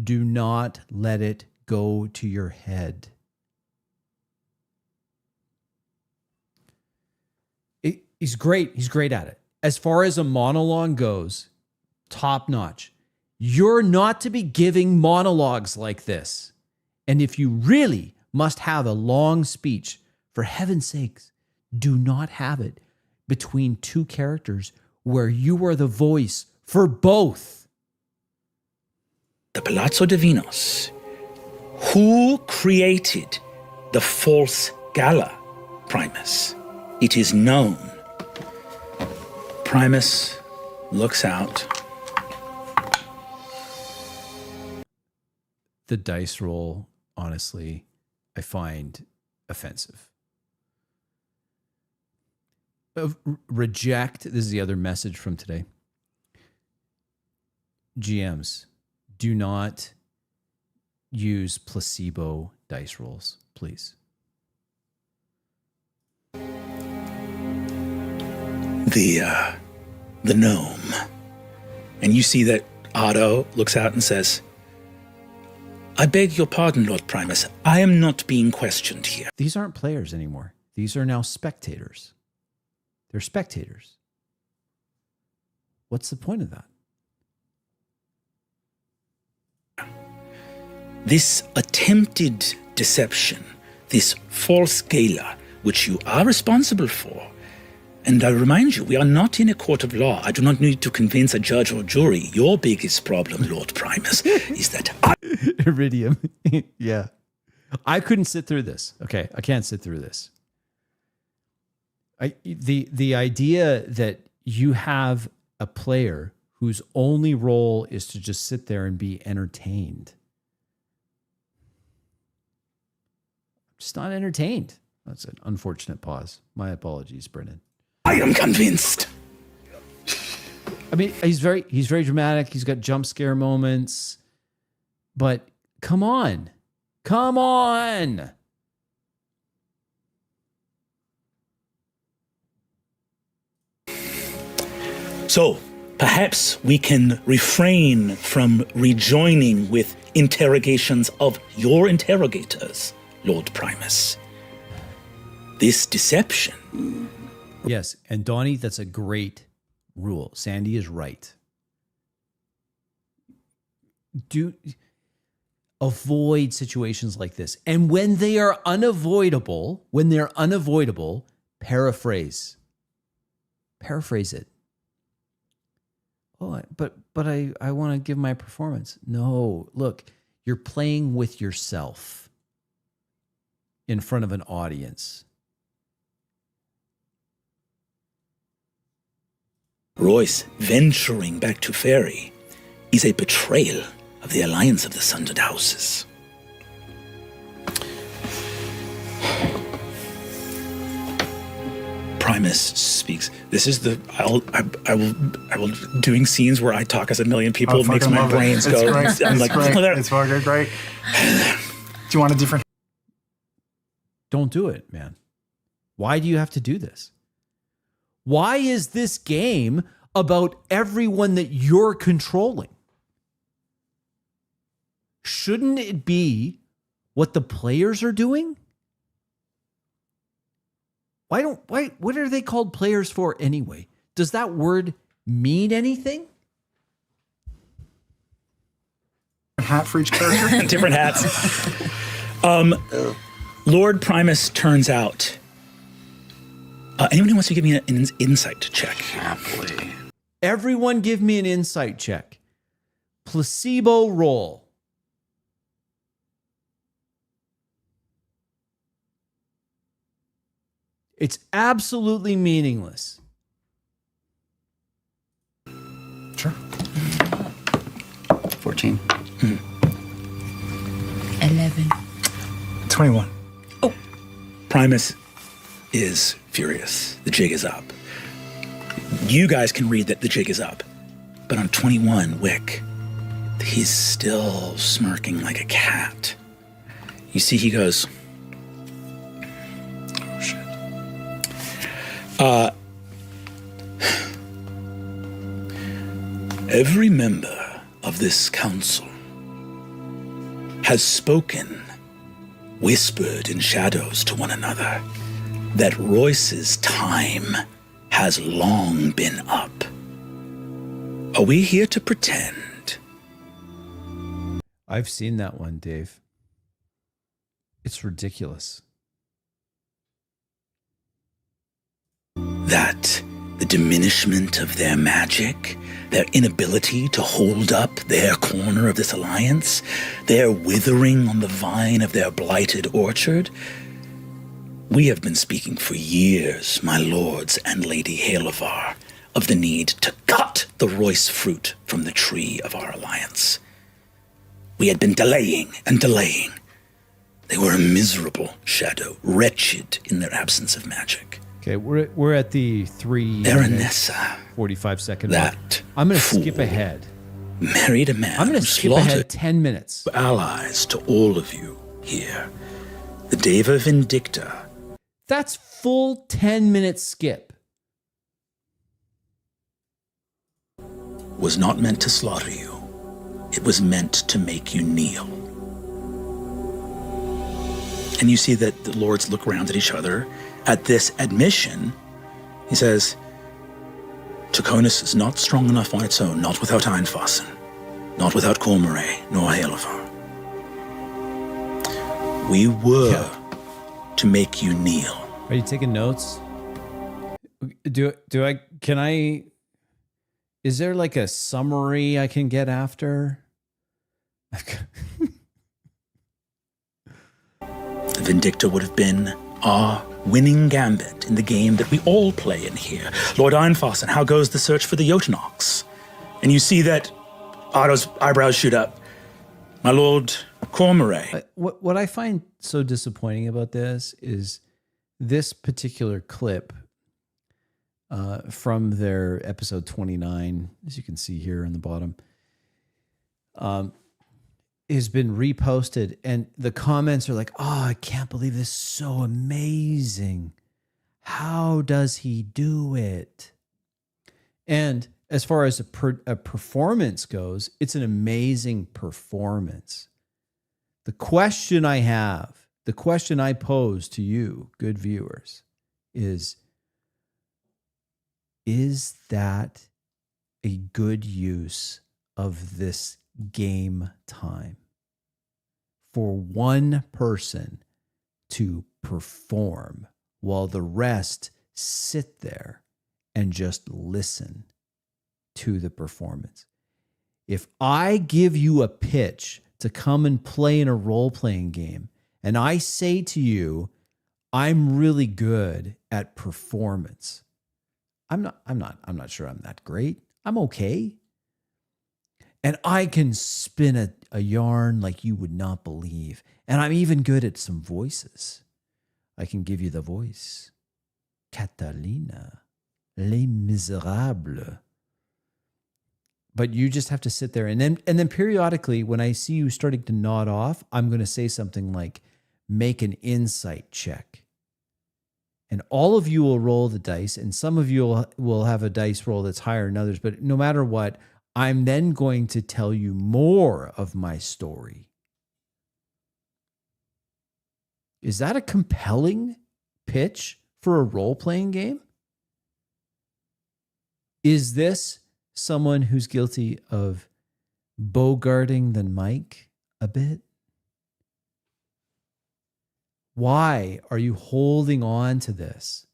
Do not let it go to your head. He's great. He's great at it. As far as a monologue goes, top notch. You're not to be giving monologues like this. And if you really must have a long speech, for heaven's sakes, do not have it between two characters where you are the voice for both. The Palazzo de Vinos. Who created the false gala? Primus. It is known. Primus looks out. The dice roll, honestly, I find offensive. Reject, this is the other message from today. GMs, do not use placebo dice rolls, please. The gnome. And you see that Otto looks out and says, I beg your pardon, Lord Primus. I am not being questioned here. These aren't players anymore. These are now spectators. They're spectators. What's the point of that? This attempted deception, this false gala, which you are responsible for. And I remind you, we are not in a court of law. I do not need to convince a judge or jury. Your biggest problem, Lord Primus, is that Iridium. Yeah. I couldn't sit through this. Okay. I can't sit through this. The idea that you have a player whose only role is to just sit there and be entertained. Just not entertained. That's an unfortunate pause. My apologies, Brennan. I am convinced. I mean, he's very dramatic. He's got jump scare moments, but come on. So, perhaps we can refrain from rejoining with interrogations of your interrogators, Lord Primus. This deception. Yes, and Donnie, that's a great rule. Sandy is right. Avoid situations like this. And when they are unavoidable, paraphrase. Paraphrase it. Oh, but I want to give my performance. No, look, you're playing with yourself in front of an audience. Royce venturing back to Ferry is a betrayal of the alliance of the Sundered Houses. Primus speaks. This is the I will doing scenes where I talk as a million people. It makes my brains go. Great. I'm like, It's fucking great. Do you want a different? Don't do it, man. Why do you have to do this? Why is this game about everyone that you're controlling? Shouldn't it be what the players are doing? What are they called players for anyway? Does that word mean anything? Hat for each character? Different hats. Lord Primus turns out. Anyone who wants to give me an insight check? Happily. Everyone give me an insight check. Placebo roll. It's absolutely meaningless. Sure. 14. 11. 21. Oh. Primus is furious. The jig is up. You guys can read that the jig is up. But on 21, Wick, he's still smirking like a cat. You see, he goes, oh, shit. Every member of this council has spoken, whispered in shadows to one another, that Royce's time has long been up. Are we here to pretend? I've seen that one, Dave. It's ridiculous. That the diminishment of their magic, their inability to hold up their corner of this alliance, their withering on the vine of their blighted orchard, We have been speaking for years, my lords and Lady Halevar, of the need to cut the Royce fruit from the tree of our alliance. We had been delaying and delaying. They were a miserable shadow, wretched in their absence of magic. Okay, we're at the 3 Baronessa, 45-second that mark. I'm going to fool skip ahead. married a man I'm going who to skip slaughtered ahead 10 minutes. allies to all of you here. The Deva Vindicta. That's full 10-minute skip. Was not meant to slaughter you. It was meant to make you kneel. And you see that the lords look around at each other. At this admission, he says, Tuconis is not strong enough on its own, not without Einfassen, not without Cormoré, nor Halevar. We were to make you kneel. Are you taking notes? Is there like a summary I can get after? Vindicta would have been our winning gambit in the game that we all play in here. Lord Einfassen, how goes the search for the Jotunox? And you see that Otto's eyebrows shoot up. My Lord Cormoré. What I find so disappointing about this is this particular clip from their episode 29, as you can see here in the bottom, has been reposted, and the comments are like, "Oh, I can't believe this is so amazing. How does he do it?" And as far as a performance goes, it's an amazing performance. The question I pose to you, good viewers, is that a good use of this game time for one person to perform while the rest sit there and just listen to the performance? If I give you a pitch to come and play in a role-playing game, and I say to you, I'm really good at performance, I'm not sure I'm that great. I'm okay. And I can spin a yarn like you would not believe. And I'm even good at some voices. I can give you the voice. Catalina, Les Miserables. But you just have to sit there. And then periodically, when I see you starting to nod off, I'm going to say something like, make an insight check. And all of you will roll the dice, and some of you will have a dice roll that's higher than others. But no matter what, I'm then going to tell you more of my story. Is that a compelling pitch for a role-playing game? Is this someone who's guilty of bogarting the mic a bit? Why are you holding on to this?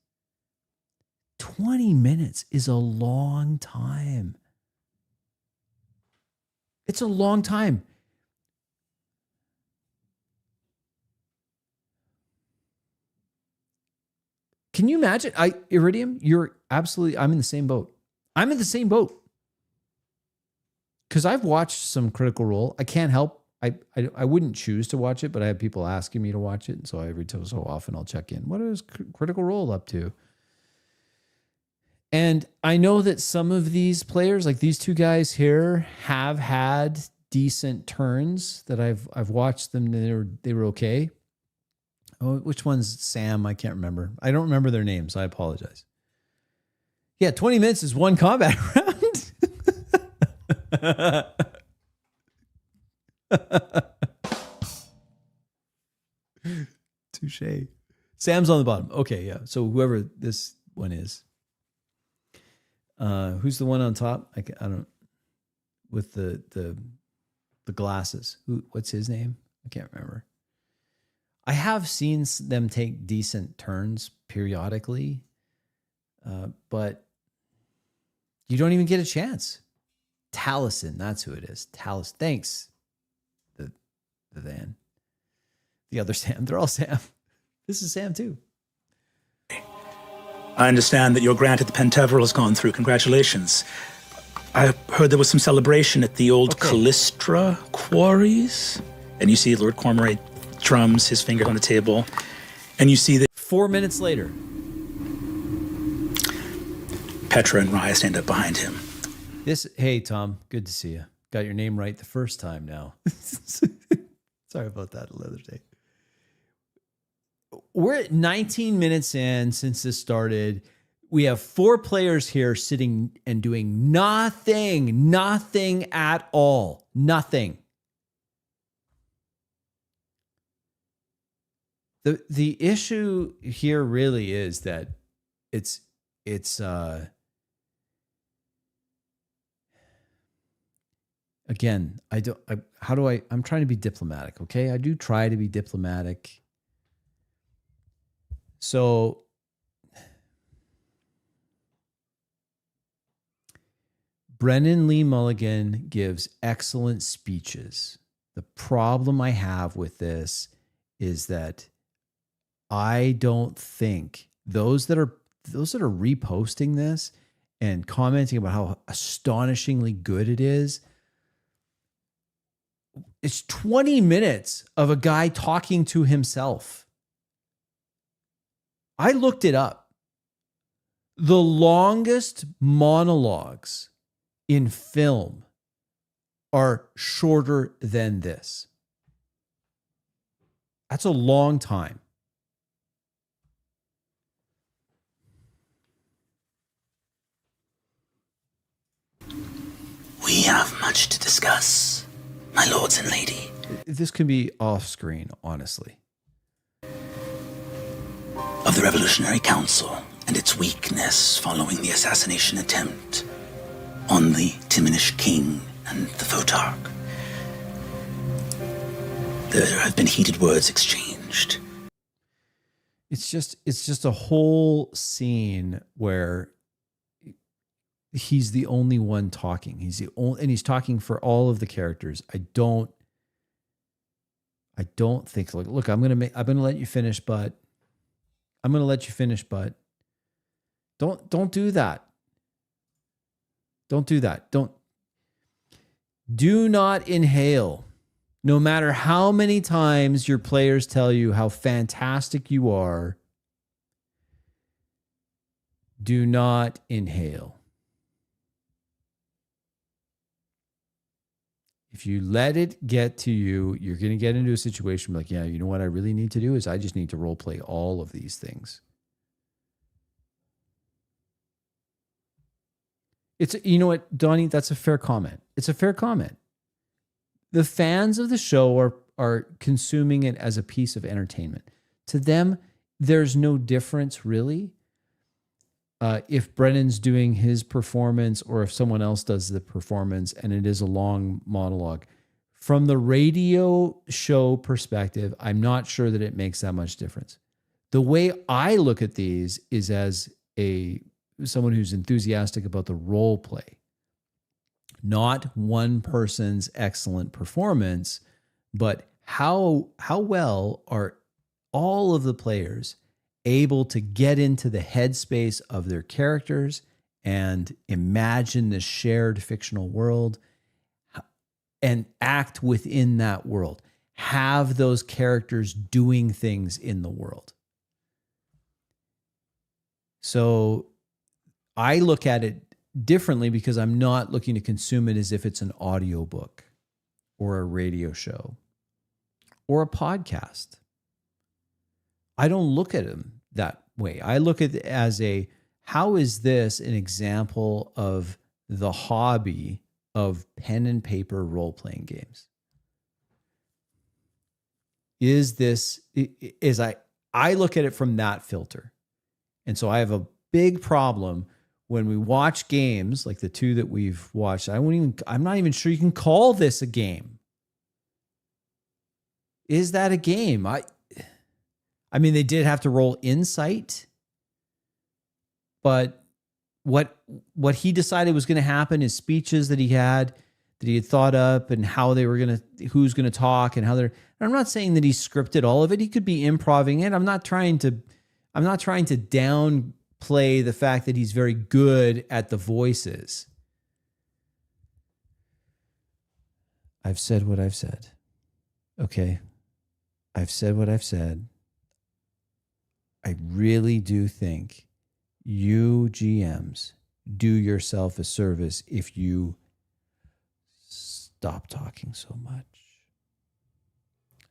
20 minutes is a long time. It's a long time. Can you imagine? Iridium, I'm in the same boat. I'm in the same boat. Because I've watched some Critical Role. I can't help. I wouldn't choose to watch it, but I have people asking me to watch it. And so every so often I'll check in. What is Critical Role up to? And I know that some of these players, like these two guys here, have had decent turns that I've watched them. They were okay. Oh, which one's Sam? I can't remember. I don't remember their names. I apologize. Yeah, 20 minutes is one combat round. Touche. Sam's on the bottom. Okay, yeah. So whoever this one is. Who's the one on top? I don't. With the glasses. What's his name? I can't remember. I have seen them take decent turns periodically, but you don't even get a chance. Taliesin, that's who it is. Taliesin. Thanks. The other Sam. They're all Sam. This is Sam too. I understand that your grant at the Penteveral has gone through. Congratulations. I heard there was some celebration at the old Callistra quarries. And you see Lord Cormorant drums, his finger on the table. And you see that 4 minutes later, Petra and Raya stand up behind him. Hey, Tom, good to see you. Got your name right the first time now. Sorry about that the other day. We're at 19 minutes in since this started. We have 4 players here sitting and doing nothing at all. Nothing. The issue here really is that it's again, I'm trying to be diplomatic, okay? I do try to be diplomatic. So Brennan Lee Mulligan gives excellent speeches. The problem I have with this is that I don't think those that are reposting this and commenting about how astonishingly good it is, it's 20 minutes of a guy talking to himself. I looked it up. The longest monologues in film are shorter than this. That's a long time. We have much to discuss, my lords and lady. This can be off screen, honestly. Of the Revolutionary Council and its weakness following the assassination attempt on the Timonish King and the Photarch. There have been heated words exchanged. It's just a whole scene where he's the only one talking. He's the only, and he's talking for all of the characters. I don't think, look, I'm gonna let you finish, but I'm gonna let you finish, but don't do that. Don't do that. Do not inhale. No matter how many times your players tell you how fantastic you are, do not inhale. If you let it get to you, you're going to get into a situation like, yeah, you know what I really need to do is I just need to role play all of these things. You know what, Donnie, that's a fair comment. It's a fair comment. The fans of the show are consuming it as a piece of entertainment. To them, there's no difference really. If Brennan's doing his performance or if someone else does the performance and it is a long monologue. From the radio show perspective, I'm not sure that it makes that much difference. The way I look at these is as someone who's enthusiastic about the role play. Not one person's excellent performance, but how well are all of the players able to get into the headspace of their characters and imagine this shared fictional world and act within that world. Have those characters doing things in the world. So I look at it differently because I'm not looking to consume it as if it's an audiobook or a radio show or a podcast. I don't look at them that way. I look at it as how is this an example of the hobby of pen and paper role-playing games? I look at it from that filter. And so I have a big problem when we watch games like the two that we've watched. I'm not even sure you can call this a game. Is that a game? I mean, they did have to roll insight, but what he decided was going to happen is speeches that he had thought up and who's going to talk and how they're. And I'm not saying that he scripted all of it. He could be improvising it. I'm not trying to downplay the fact that he's very good at the voices. I've said what I've said. Okay. I've said what I've said. I really do think you GMs do yourself a service if you stop talking so much.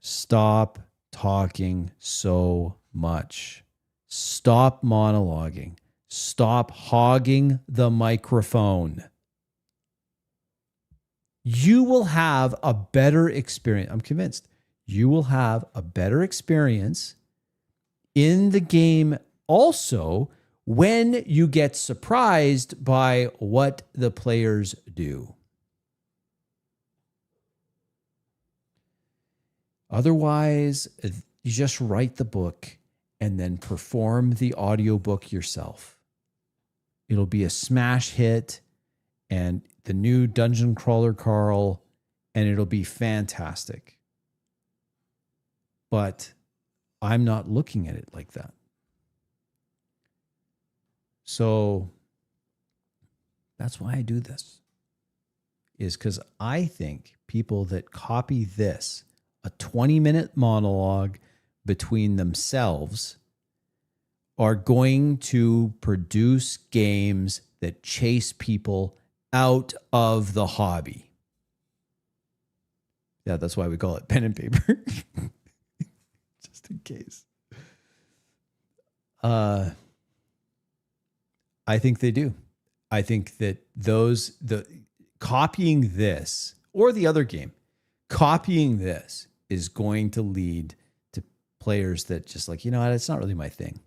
Stop talking so much. Stop monologuing. Stop hogging the microphone. You will have a better experience. I'm convinced you will have a better experience in the game also when you get surprised by what the players do. Otherwise, you just write the book and then perform the audiobook yourself. It'll be a smash hit and the new Dungeon Crawler Carl, and it'll be fantastic. But I'm not looking at it like that. So that's why I do this, is because I think people that copy this, a 20-minute monologue between themselves, are going to produce games that chase people out of the hobby. Yeah, that's why we call it pen and paper. Just in case. I think they do. I think that the copying this or the other game, copying this is going to lead to players that just like, you know what, it's not really my thing.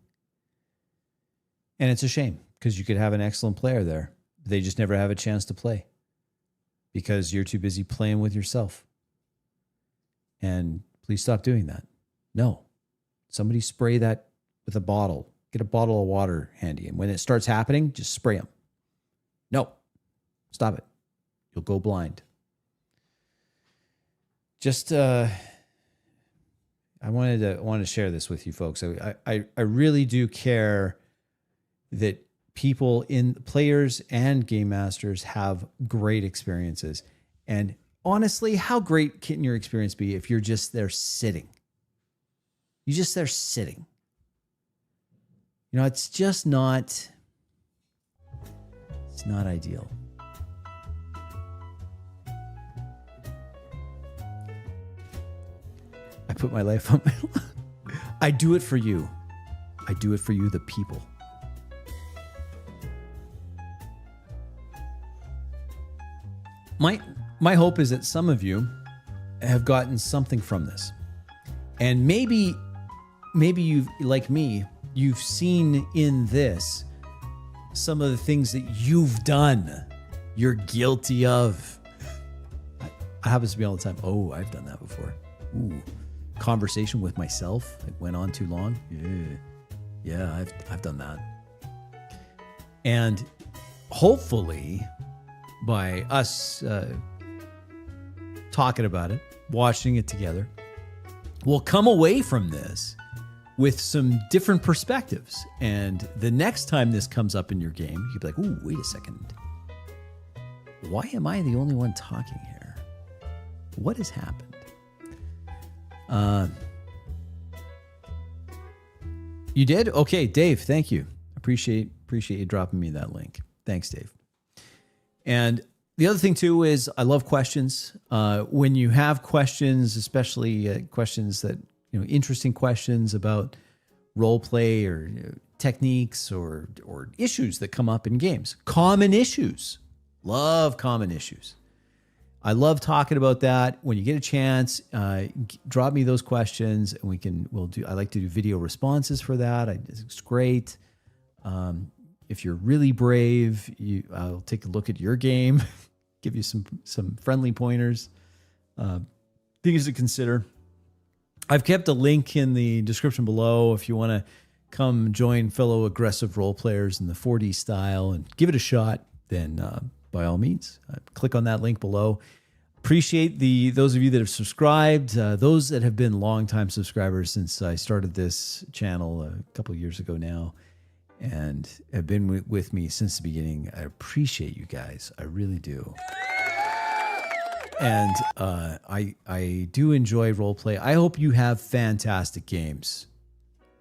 And it's a shame because you could have an excellent player there. They just never have a chance to play because you're too busy playing with yourself. And please stop doing that. No. Somebody spray that with a bottle. Get a bottle of water handy. And when it starts happening, just spray them. No. Stop it. You'll go blind. Just, I wanted to share this with you folks. I really do care that players and game masters have great experiences. And honestly, how great can your experience be if you're just there sitting? You're just there sitting. You know, it's not ideal. I put my life on my line. I do it for you. I do it for you, the people. My hope is that some of you have gotten something from this. And maybe you've, like me, you've seen in this some of the things that you've done, you're guilty of. It happens to me all the time. Oh, I've done that before. Ooh, conversation with myself. It went on too long. Yeah, I've done that. And hopefully, by us talking about it, watching it together, we'll come away from this with some different perspectives. And the next time this comes up in your game, you'll be like, ooh, wait a second. Why am I the only one talking here? What has happened? You did? Okay, Dave, thank you. Appreciate you dropping me that link. Thanks, Dave. And the other thing too is I love questions. When you have questions, especially questions that, interesting questions about role play or techniques or issues that come up in games, common issues. Love common issues. I love talking about that. When you get a chance, drop me those questions, and I like to do video responses for that. It's great. If you're really brave, I'll take a look at your game, give you some friendly pointers, things to consider. I've kept a link in the description below if you want to come join fellow aggressive role players in the 4D style and give it a shot. Then by all means, click on that link below. Appreciate those of you that have subscribed, those that have been longtime subscribers since I started this channel a couple of years ago now. and have been with me since the beginning. I appreciate you guys. I really do. And I do enjoy roleplay. I hope you have fantastic games.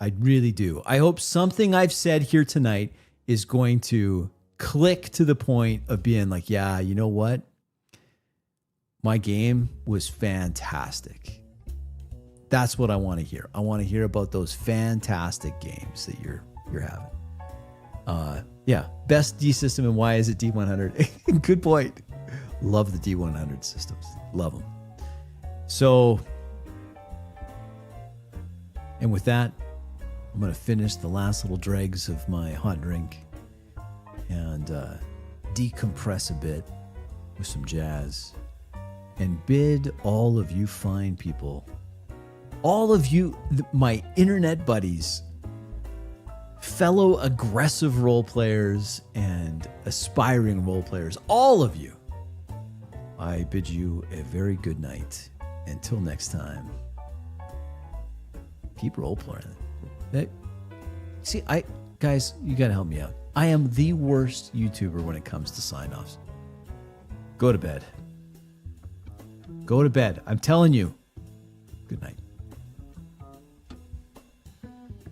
I really do. I hope something I've said here tonight is going to click to the point of being like, yeah, you know what? My game was fantastic. That's what I want to hear. I want to hear about those fantastic games that you're having. Yeah, best D system and why is it D100? Good point. Love the D100 systems. Love them. So, and with that, I'm going to finish the last little dregs of my hot drink and decompress a bit with some jazz and bid all of you fine people, all of you, my internet buddies, fellow aggressive role players and aspiring role players, all of you, I bid you a very good night. Until next time, keep role playing. See, guys, you gotta help me out. I am the worst YouTuber when it comes to sign-offs. Go to bed. Go to bed. I'm telling you. Good night.